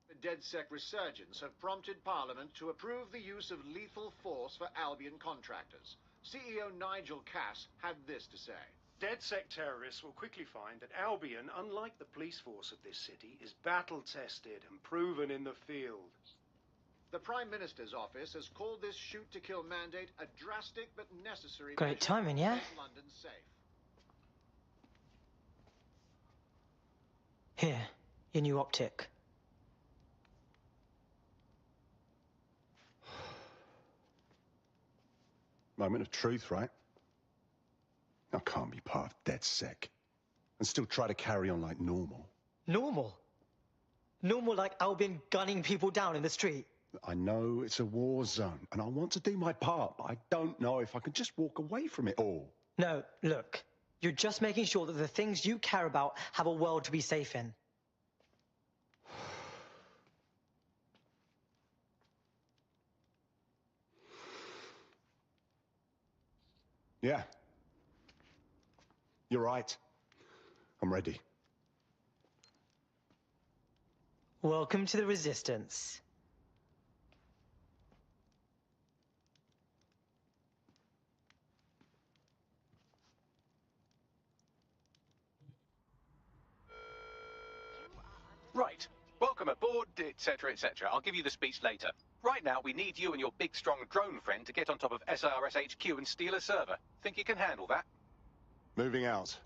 Speaker 17: The DedSec resurgence have prompted Parliament to approve the use of lethal force for Albion contractors. CEO Nigel Cass had this to say.
Speaker 20: DedSec terrorists will quickly find that Albion, unlike the police force of this city, is battle-tested and proven in the field.
Speaker 17: The Prime Minister's office has called this shoot-to-kill mandate a drastic but necessary
Speaker 19: Great
Speaker 17: measure
Speaker 19: timing,
Speaker 17: to
Speaker 19: yeah?
Speaker 17: make London safe.
Speaker 19: Here, your new optic.
Speaker 24: Moment of truth, right? I can't be part of DedSec and still try to carry on like normal.
Speaker 19: Normal? Normal like Albion gunning people down in the street?
Speaker 24: I know it's a war zone, and I want to do my part, but I don't know if I can just walk away from it all.
Speaker 19: No, look. You're just making sure that the things you care about have a world to be safe in.
Speaker 24: Yeah. You're right. I'm ready.
Speaker 19: Welcome to the Resistance.
Speaker 9: Right. Welcome aboard, etc., etc. I'll give you the speech later. Right now, we need you and your big, strong drone friend to get on top of SRS HQ and steal a server. Think you can handle that?
Speaker 24: Moving out.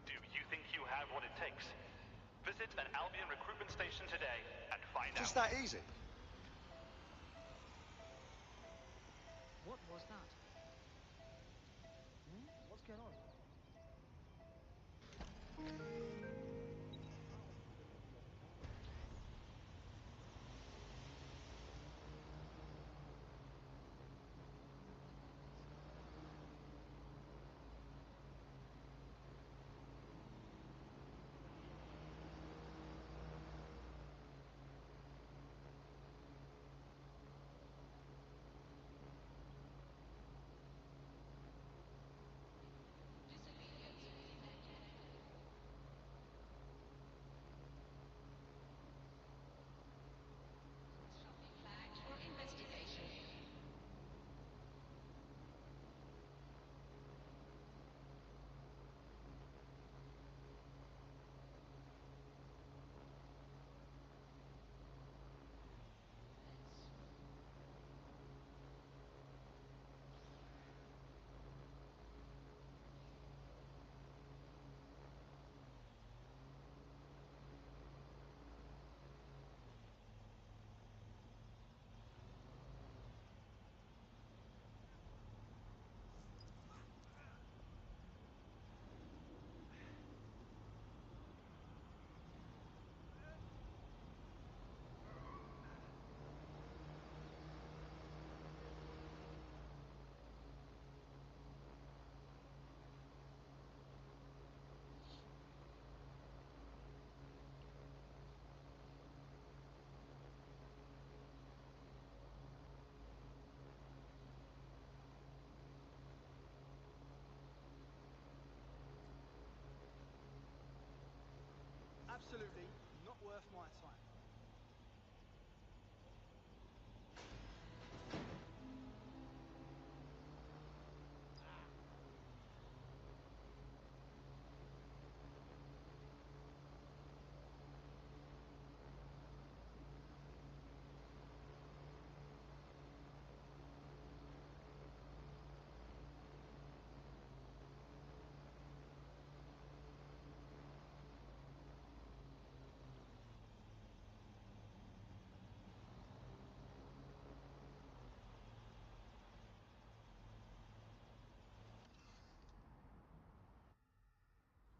Speaker 21: Do you think you have what it takes? Visit an Albion recruitment station today and find
Speaker 24: Just
Speaker 21: out.
Speaker 24: that easy.
Speaker 4: What was that? What's going on?
Speaker 7: Absolutely not worth my time.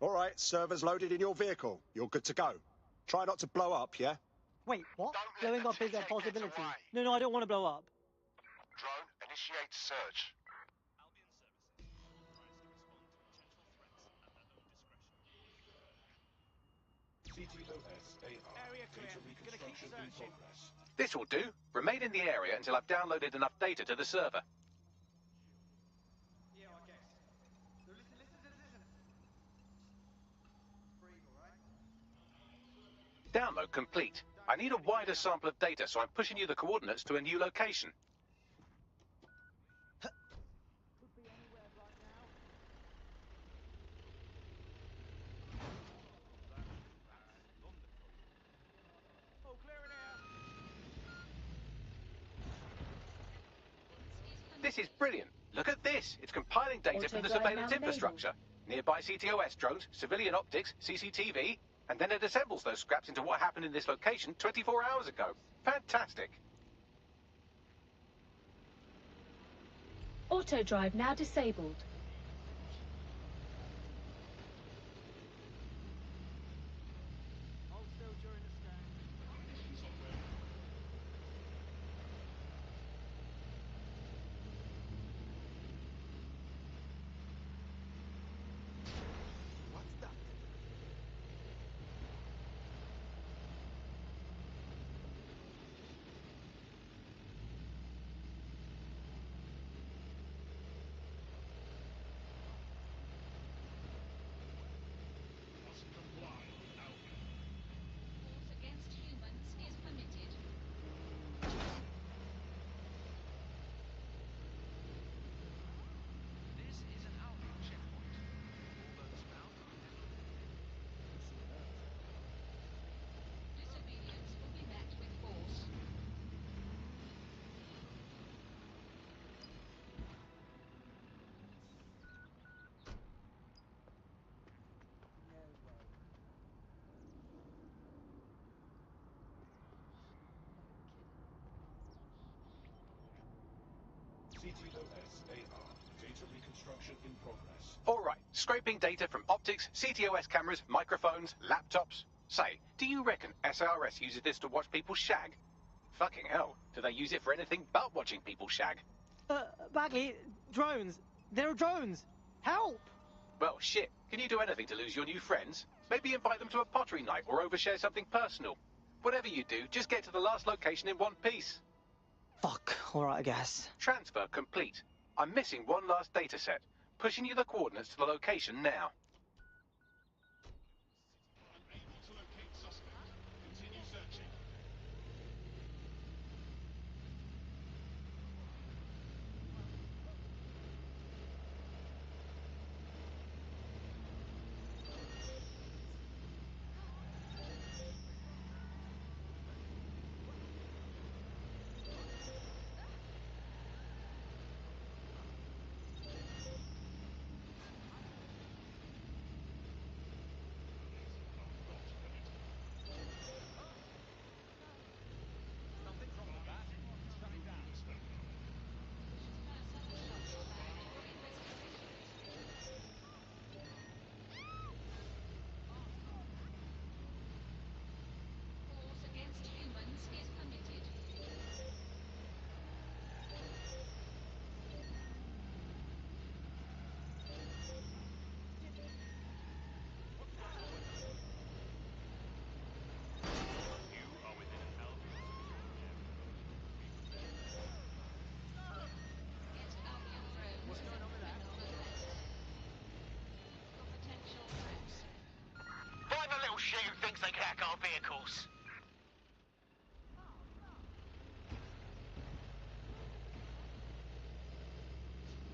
Speaker 24: All right, server's loaded in your vehicle. You're good to go. Try not to blow up, yeah?
Speaker 19: Wait, what? Blowing up is a possibility. No, I don't want to blow up.
Speaker 8: Drone, initiate search.
Speaker 7: Area clear. Gonna keep searching.
Speaker 9: This will do. Remain in the area until I've downloaded enough data to the server.
Speaker 7: Yeah, I guess. So listen. Breathe, all right?
Speaker 9: Download complete. I need a wider sample of data, so I'm pushing you the coordinates to a new location.
Speaker 4: Could be anywhere right now.
Speaker 7: Oh, clearing air.
Speaker 9: This is brilliant. Look at this. It's compiling data from the
Speaker 6: Auto-drive
Speaker 9: surveillance
Speaker 6: now
Speaker 9: infrastructure. Nearby CTOS drones, civilian optics, CCTV, and then it assembles those scraps into what happened in this location 24 hours ago. Fantastic.
Speaker 11: Auto drive now disabled.
Speaker 7: Hold still during the scan.
Speaker 3: What's that?
Speaker 5: Force against humans is permitted.
Speaker 21: This is an Albion checkpoint. All those found are
Speaker 5: Disobedience will be met with force.
Speaker 7: No way.
Speaker 13: CTOS-AR. Data reconstruction in progress.
Speaker 9: All right, scraping data from optics, CTOS cameras, microphones, laptops. Say, do you reckon SARS uses this to watch people shag? Fucking hell, do they use it for anything but watching people shag?
Speaker 19: Bagley, drones. There are drones. Help!
Speaker 9: Well, shit, can you do anything to lose your new friends? Maybe invite them to a pottery night or overshare something personal. Whatever you do, just get to the last location in one piece.
Speaker 19: Fuck. All right, I guess.
Speaker 9: Transfer complete. I'm missing one last data set. Pushing you the coordinates to the location now.
Speaker 13: Unable to locate suspect. Continue searching.
Speaker 14: Something's wrong with that. Shut it down.
Speaker 5: Force against humans is permitted.
Speaker 21: You are within an Albion
Speaker 5: Get Albion drones.
Speaker 7: What's going on with that?
Speaker 5: Criminal offence. For potential threats.
Speaker 8: Find the little shit who thinks they can hack our vehicles.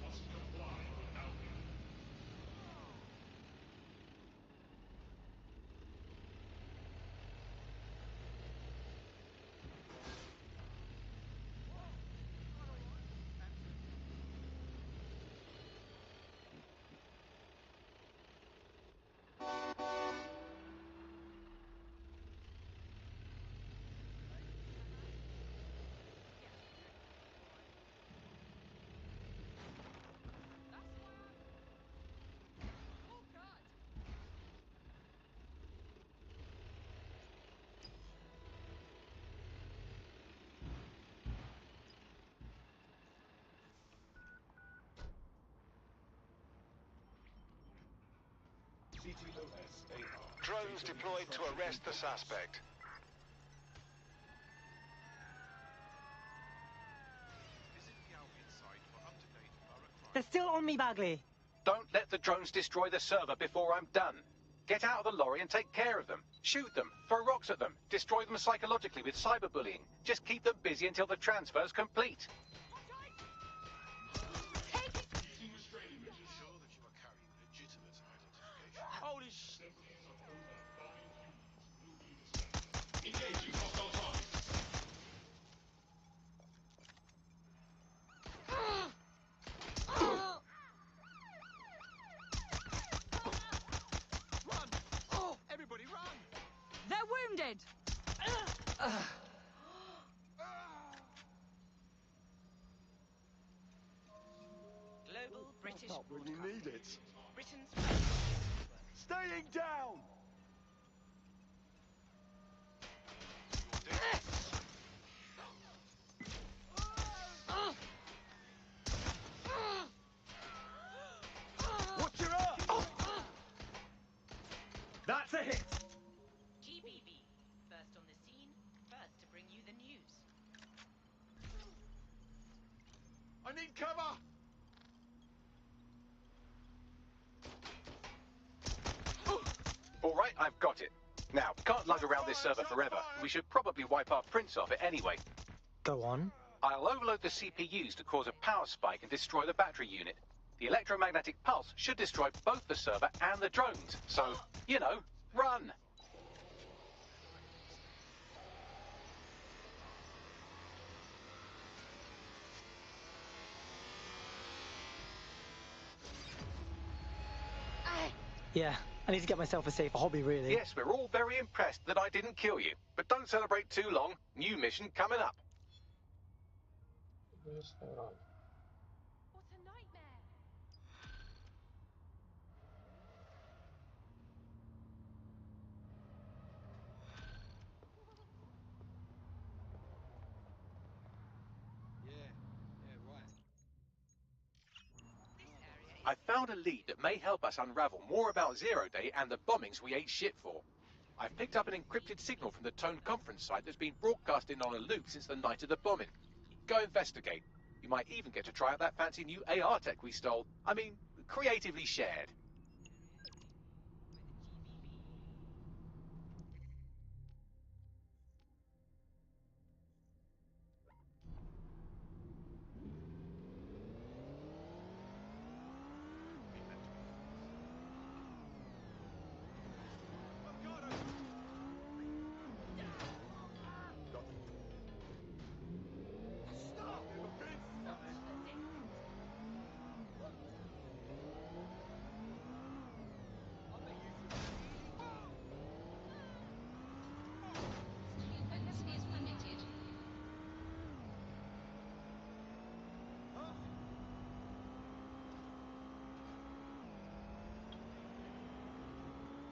Speaker 13: Must comply with Albion. CTOS-AR.
Speaker 8: Drones deployed to arrest the suspect.
Speaker 21: Visit the Albion site for up-to-date borough crime.
Speaker 19: They're still on me, Bagley.
Speaker 9: Don't let the drones destroy the server before I'm done. Get out of the lorry and take care of them. Shoot them, throw rocks at them, destroy them psychologically with cyberbullying. Just keep them busy until the transfer's complete.
Speaker 13: Using restraining measures.
Speaker 21: Sure that you are carrying legitimate identification.
Speaker 7: Holy shit!
Speaker 13: Engaging hostile targets.
Speaker 7: Run! Oh, everybody run!
Speaker 16: British
Speaker 24: Not when you need it.
Speaker 16: Britain's
Speaker 24: Staying down! Watch your up! That's a hit!
Speaker 15: GBB, first on the scene, first to bring you the news.
Speaker 24: I need cover!
Speaker 9: All right, I've got it. Now, can't lug around this server forever. We should probably wipe our prints off it anyway.
Speaker 19: Go on.
Speaker 9: I'll overload the CPUs to cause a power spike and destroy the battery unit. The electromagnetic pulse should destroy both the server and the drones. So, you know, run!
Speaker 19: Yeah, I need to get myself a safer hobby, really.
Speaker 9: Yes, we're all very impressed that I didn't kill you. But don't celebrate too long. New mission coming up.
Speaker 16: What a nightmare!
Speaker 9: I found a lead that may help us unravel more about Zero Day and the bombings we ate shit for. I've picked up an encrypted signal from the Tone conference site that's been broadcasting on a loop since the night of the bombing. Go investigate. You might even get to try out that fancy new AR tech we stole. I mean, creatively shared.
Speaker 5: Focus is permitted.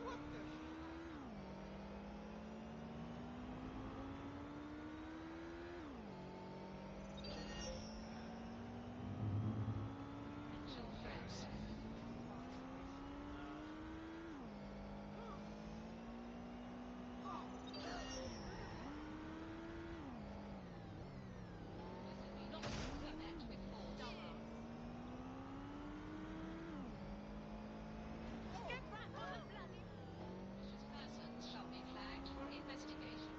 Speaker 3: What the
Speaker 5: Potential threats. Not to be met with force. Suspicious persons shall be flagged for investigation.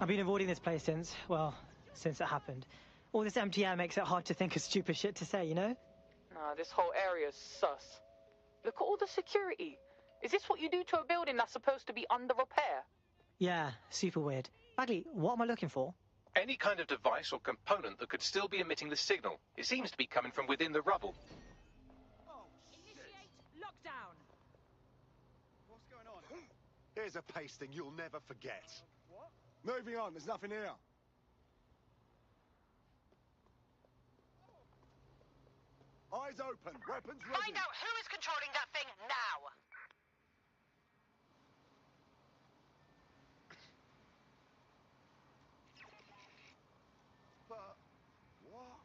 Speaker 19: I've been avoiding this place since it happened. All this empty air makes it hard to think of stupid shit to say, you know?
Speaker 1: Nah, this whole area's sus. Look at all the security. Is this what you do to a building that's supposed to be under repair?
Speaker 19: Yeah, super weird. Bagley, what am I looking for?
Speaker 9: Any kind of device or component that could still be emitting the signal. It seems to be coming from within the rubble.
Speaker 16: Initiate lockdown.
Speaker 7: What's going on?
Speaker 24: Here's a pasting you'll never forget.
Speaker 7: What?
Speaker 24: Moving on, there's nothing here. Eyes open, weapons ready.
Speaker 18: Find out who is controlling that thing now!
Speaker 24: But what?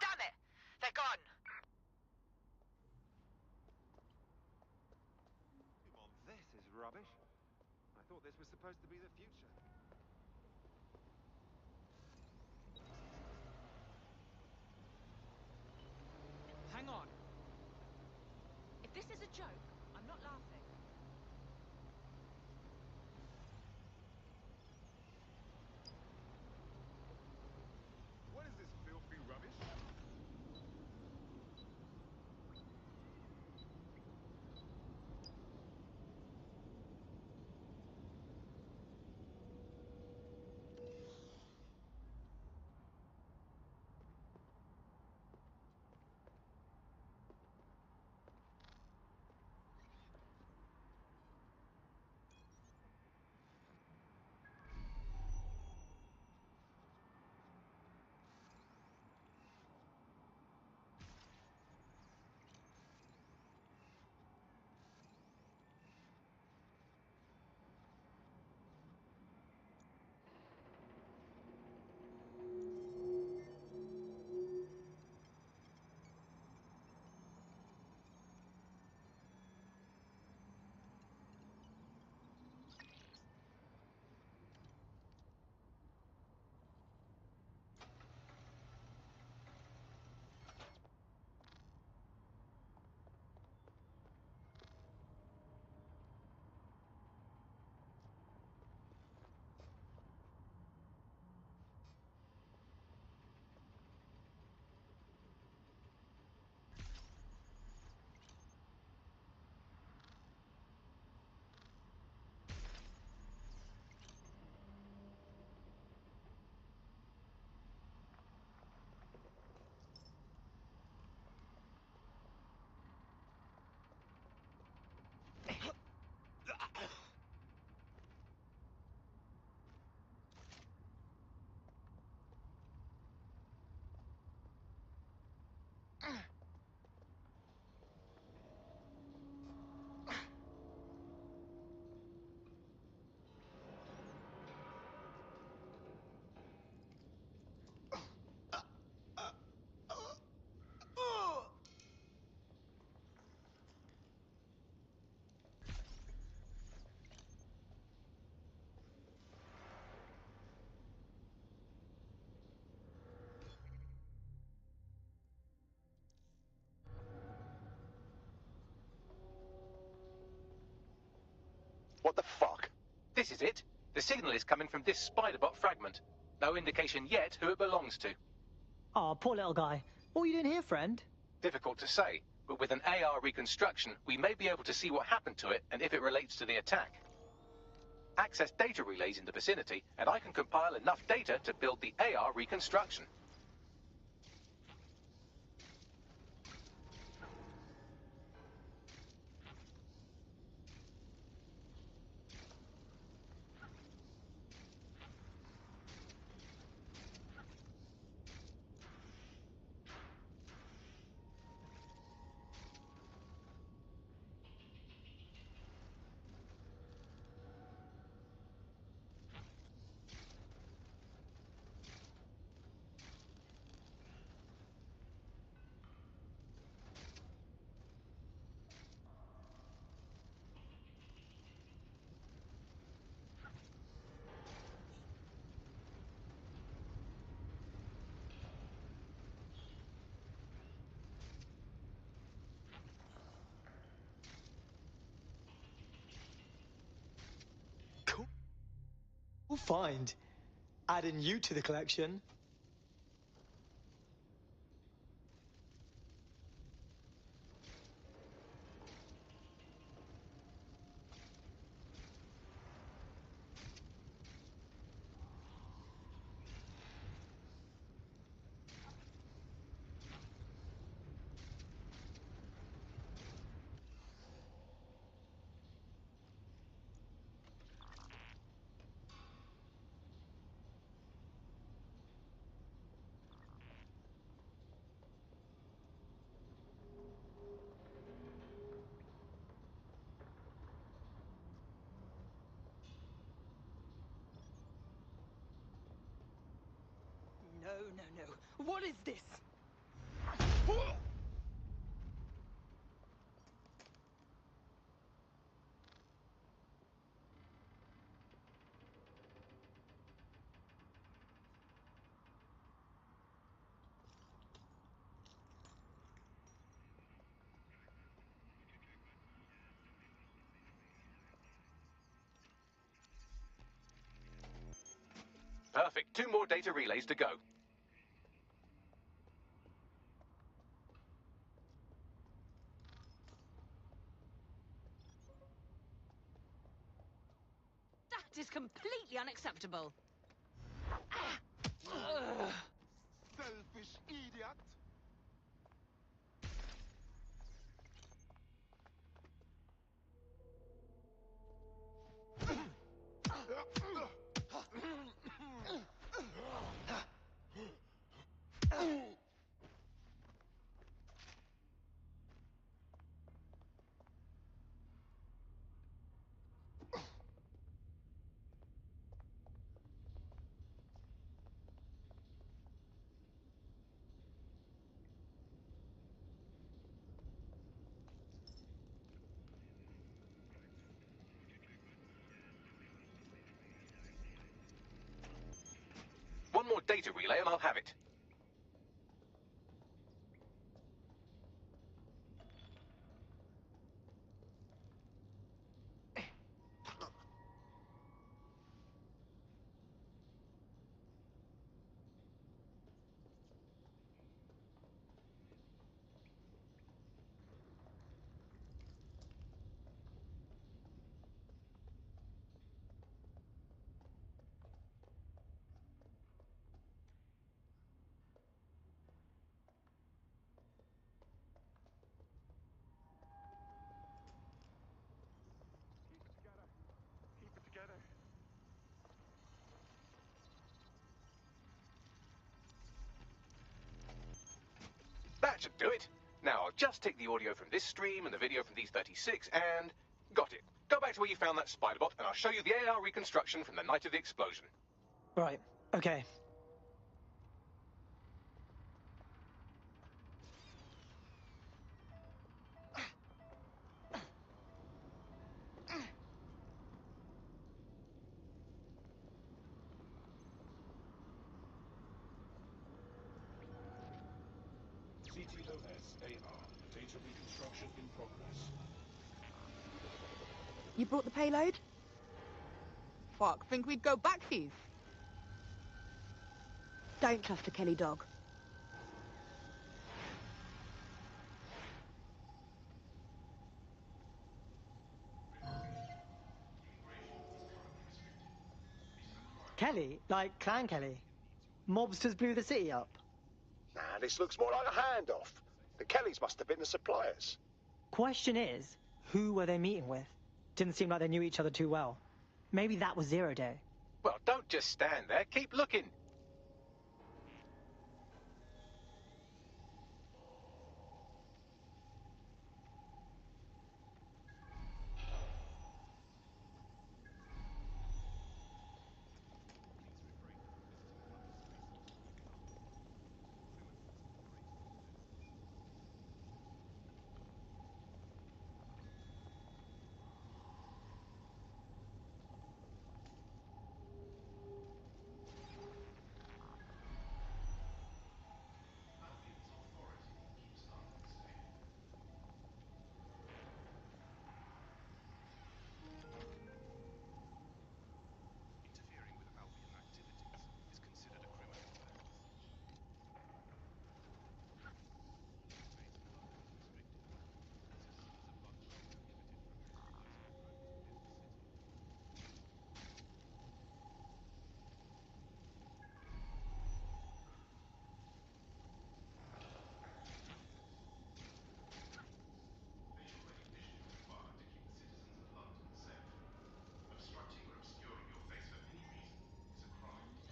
Speaker 18: Damn it! They're gone!
Speaker 3: Come on, this is rubbish. I thought this was supposed to be the future.
Speaker 4: joke? I'm not laughing.
Speaker 21: What is this filthy rubbish?
Speaker 9: What the fuck? This is it. The signal is coming from this Spiderbot fragment. No indication yet who it belongs to.
Speaker 19: Oh, poor little guy. What are you doing here, friend?
Speaker 9: Difficult to say, but with an AR reconstruction, we may be able to see what happened to it and if it relates to the attack. Access data relays in the vicinity, and I can compile enough data to build the AR reconstruction.
Speaker 19: We'll find. Adding you to the collection.
Speaker 4: No, no, no. What is this?
Speaker 9: Perfect. 2 more data relays to go.
Speaker 4: That is completely unacceptable.
Speaker 3: Selfish idiot!
Speaker 9: One more data relay and I'll have it.
Speaker 3: Keep it together.
Speaker 9: That should do it. Now I'll just take the audio from this stream and the video from these 36 and... got it. Go back to where you found that spider bot and I'll show you the AR reconstruction from the night of the explosion.
Speaker 19: Right, okay.
Speaker 21: CTOS-AR. Data reconstruction in progress.
Speaker 22: You brought the payload? Fuck, think we'd go back these?
Speaker 16: Don't trust the Kelly dog.
Speaker 19: Kelly? Like Clan Kelly? Mobsters blew the city up.
Speaker 8: Nah, this looks more like a handoff. The Kellys must have been the suppliers.
Speaker 19: Question is, who were they meeting with? Didn't seem like they knew each other too well. Maybe that was Zero Day.
Speaker 9: Well, don't just stand there. Keep looking.
Speaker 21: Interfering with Albion activities is considered a criminal offense.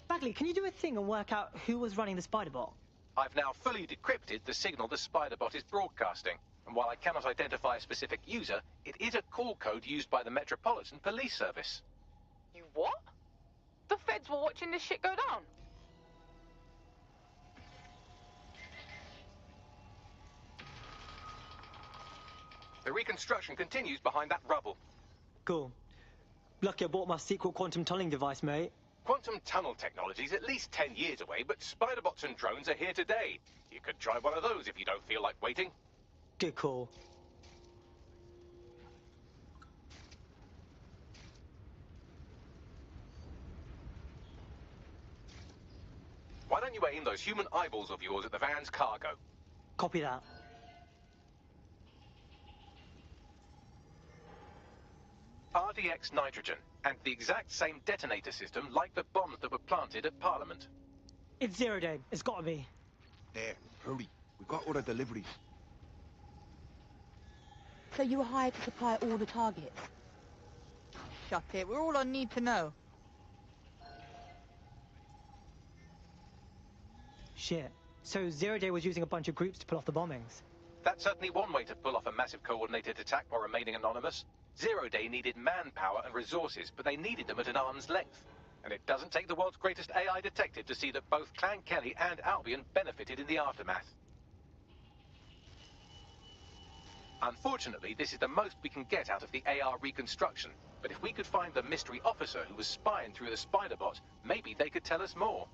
Speaker 19: Bagley, can you do a thing and work out who was running the spider bot?
Speaker 9: I've now fully decrypted the signal the Spider-Bot is broadcasting, and while I cannot identify a specific user, it is a call code used by the Metropolitan Police Service.
Speaker 1: You what? The feds were watching this shit go down.
Speaker 9: The reconstruction continues behind that rubble.
Speaker 19: Cool. Lucky I bought my secret quantum tunneling device, mate.
Speaker 9: Quantum tunnel technology is at least 10 years away, but Spider-Bots and drones are here today. You could try one of those if you don't feel like waiting.
Speaker 19: Good call.
Speaker 9: when you aim those human eyeballs of yours at the van's cargo.
Speaker 19: Copy that.
Speaker 9: RDX nitrogen, and the exact same detonator system like the bombs that were planted at Parliament.
Speaker 19: It's 0 Day. It's gotta be.
Speaker 6: There, hurry. We got all the deliveries.
Speaker 10: So you were hired to supply all the targets?
Speaker 12: Shut it. We're all on need to know.
Speaker 19: Shit. So 0 Day was using a bunch of groups to pull off the bombings.
Speaker 9: That's certainly one way to pull off a massive coordinated attack while remaining anonymous. 0 Day needed manpower and resources, but they needed them at an arm's length. And it doesn't take the world's greatest AI detective to see that both Clan Kelly and Albion benefited in the aftermath. Unfortunately, this is the most we can get out of the AR reconstruction. But if we could find the mystery officer who was spying through the Spider-Bot, maybe they could tell us more.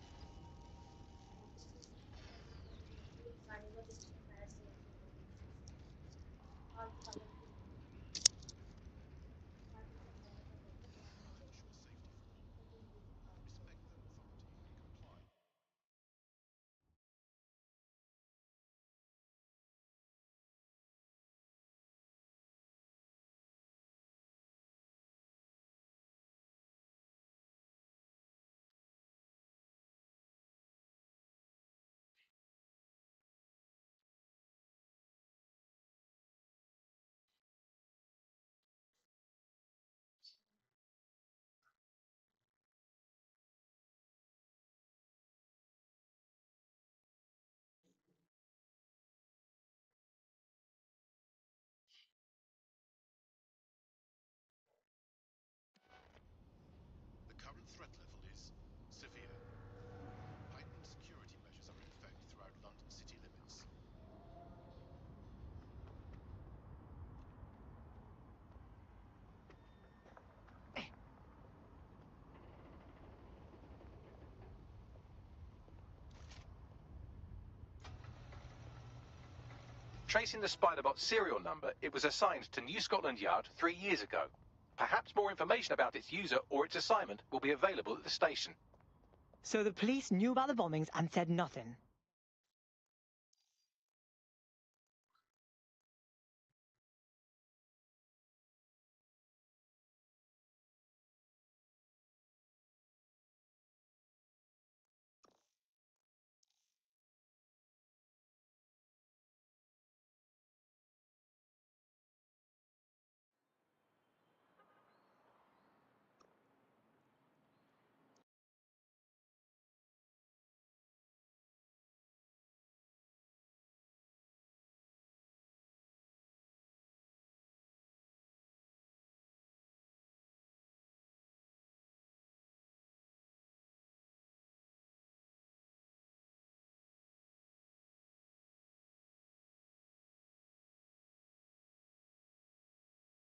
Speaker 21: The current threat level is severe. Heightened security measures are in effect throughout London city limits.
Speaker 9: Tracing the Spider-Bot serial number, it was assigned to New Scotland Yard 3 years ago. Perhaps more information about its user or its assignment will be available at the station.
Speaker 19: So the police knew about the bombings and said nothing.